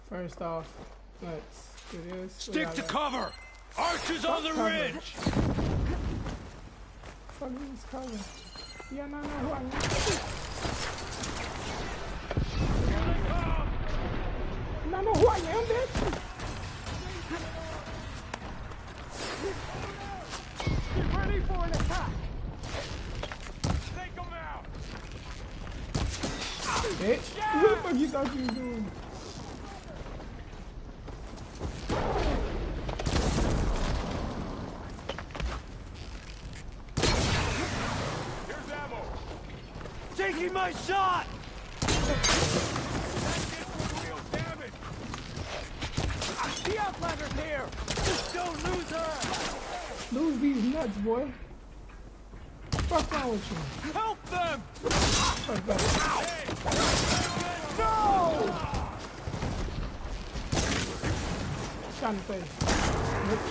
Speaker 1: First off, let's do this.
Speaker 21: Stick to cover! Archers on the ridge!
Speaker 1: Fuck is cover? Yeah, no, who I am. No, who I am, bitch.
Speaker 15: Get ready for an attack! Take them out!
Speaker 1: Bitch, what the fuck you thought you was doing?
Speaker 15: Here's ammo!
Speaker 21: Taking my shot!
Speaker 15: The Outlander's here!
Speaker 21: Don't lose her!
Speaker 1: Lose these nuts, boy. What's wrong with you?
Speaker 21: Help them!
Speaker 1: Fuck that.
Speaker 21: No!
Speaker 1: Shot in the face. Bitch.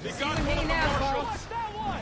Speaker 15: They got one of the marshals! Watch that one!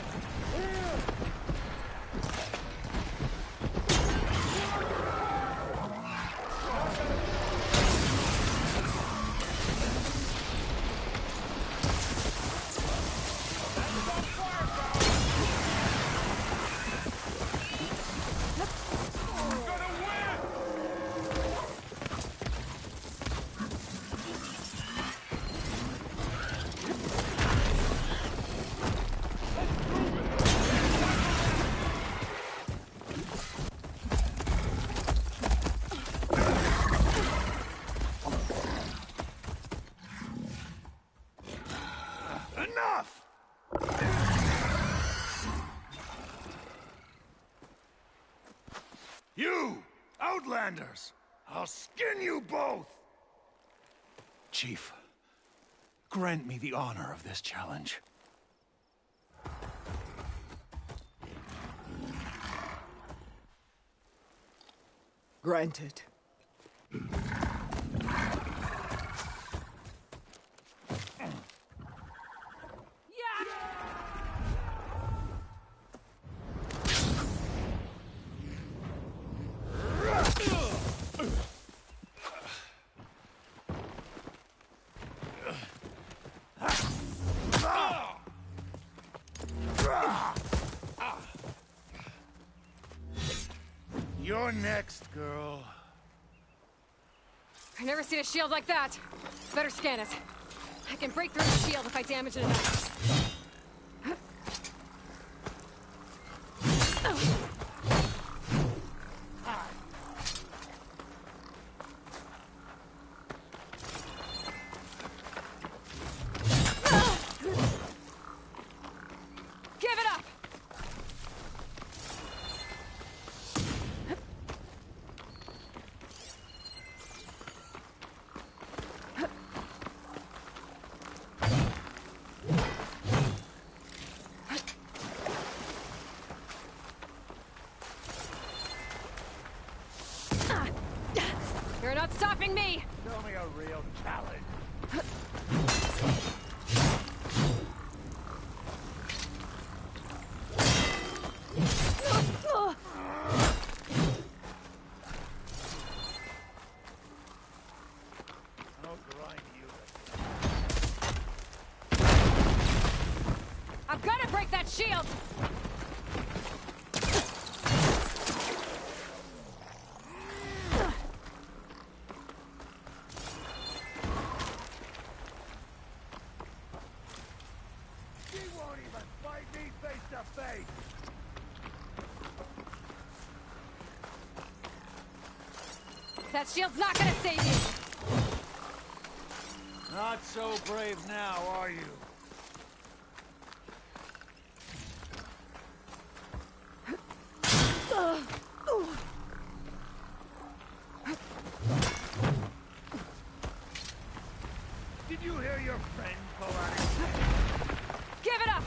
Speaker 3: Enough! You, Outlanders! I'll skin you both! Chief, grant me the honor of this challenge.
Speaker 6: Granted.
Speaker 3: You're next, girl.
Speaker 2: I've never seen a shield like that. Better scan it. I can break through the shield if I damage it enough. Give it up!
Speaker 8: stopping me!
Speaker 15: Show me a real challenge. I'll grind you.
Speaker 8: I've got to break that shield!
Speaker 15: She won't even fight me face to face.
Speaker 8: That shield's not gonna save you!
Speaker 15: Not so brave now, are you? Did you hear your friend call out his name?
Speaker 8: Give it up!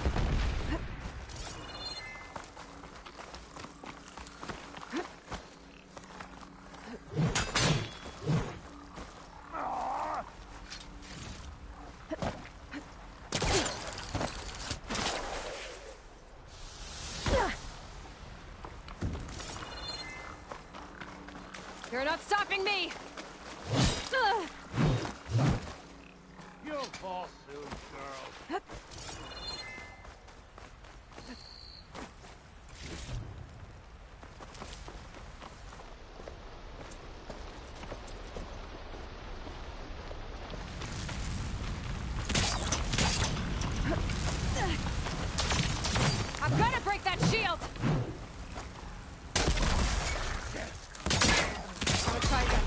Speaker 15: Aw!
Speaker 8: You're not stopping me!
Speaker 15: You'll fall soon, girl.
Speaker 8: I've got to break that shield! I'll try again.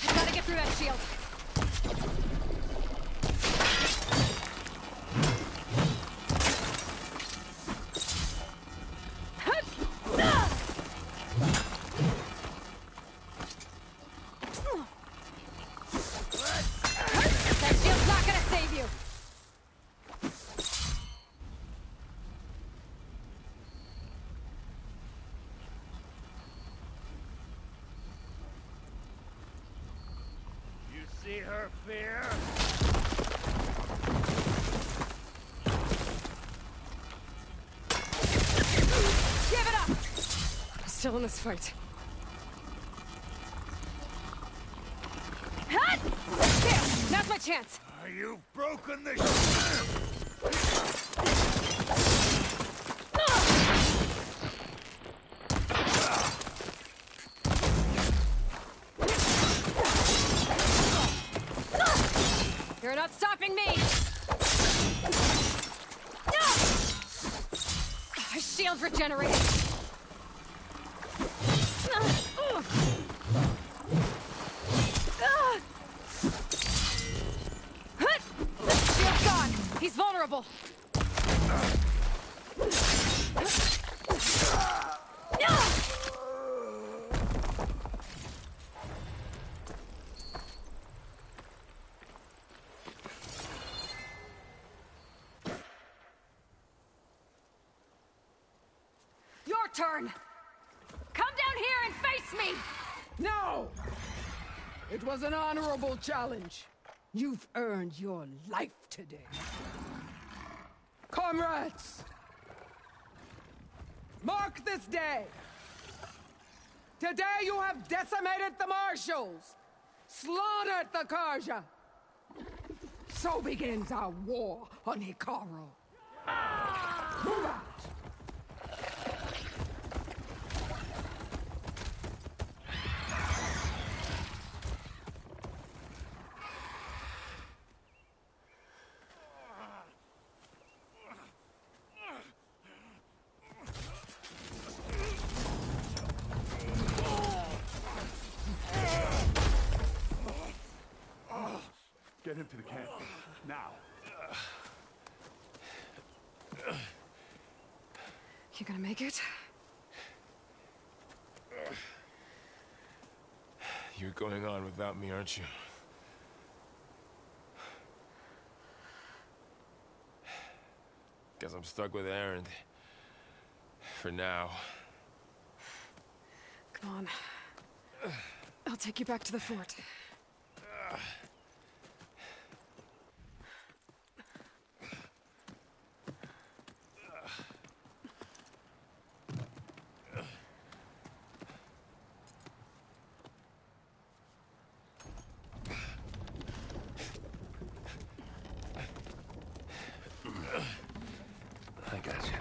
Speaker 8: I've got to get through that shield. That shield's not gonna save you!
Speaker 15: You see her fear?
Speaker 8: Give it up! I'm still in this fight. Hut! There! Now's my chance!
Speaker 15: You've broken the
Speaker 8: You're not stopping me! My shield regenerated! Shield's gone! He's vulnerable! Your turn! Come down here and face me!
Speaker 6: No! It was an honorable challenge. You've earned your life today. Comrades! Mark this day! Today you have decimated the Marshals! Slaughtered the Karja! So begins our war on Hikaru. Move out!
Speaker 15: Get him to the camp. Now.
Speaker 2: You gonna make it?
Speaker 18: You're going on without me, aren't you? Guess I'm stuck with Aaron. For now.
Speaker 2: Come on. I'll take you back to the fort.
Speaker 13: I got you.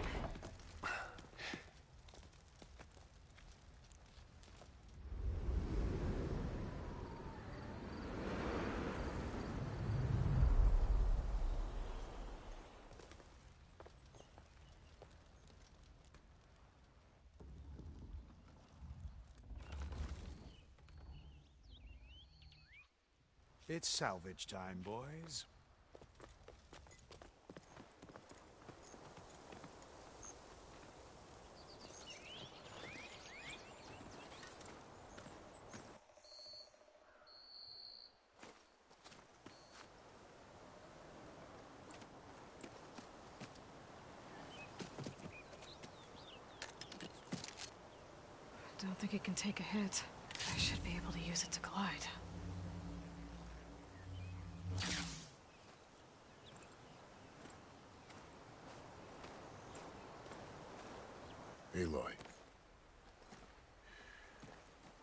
Speaker 3: It's salvage time, boys.
Speaker 2: Don't think it can take a hit. I should be able to use it to glide.
Speaker 12: Aloy.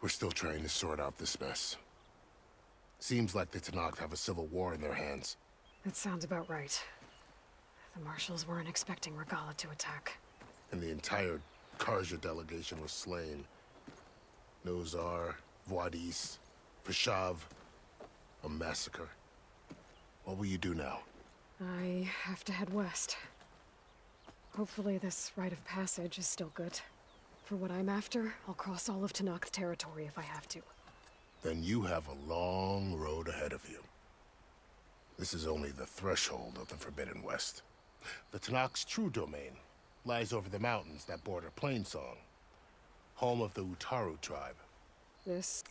Speaker 12: We're still trying to sort out this mess. Seems like the Tenakth have a civil war in their hands.
Speaker 2: That sounds about right. The marshals weren't expecting Regala to attack.
Speaker 12: And the entire Karja delegation was slain. Nozar, Voidis, Vashav. A massacre. What will you do now?
Speaker 2: I have to head west. Hopefully this rite of passage is still good. For what I'm after, I'll cross all of Tenakth territory if I have to.
Speaker 12: Then you have a long road ahead of you. This is only the threshold of the Forbidden West. The Tenakth's true domain lies over the mountains that border Plainsong, home of the Utaru tribe.
Speaker 2: This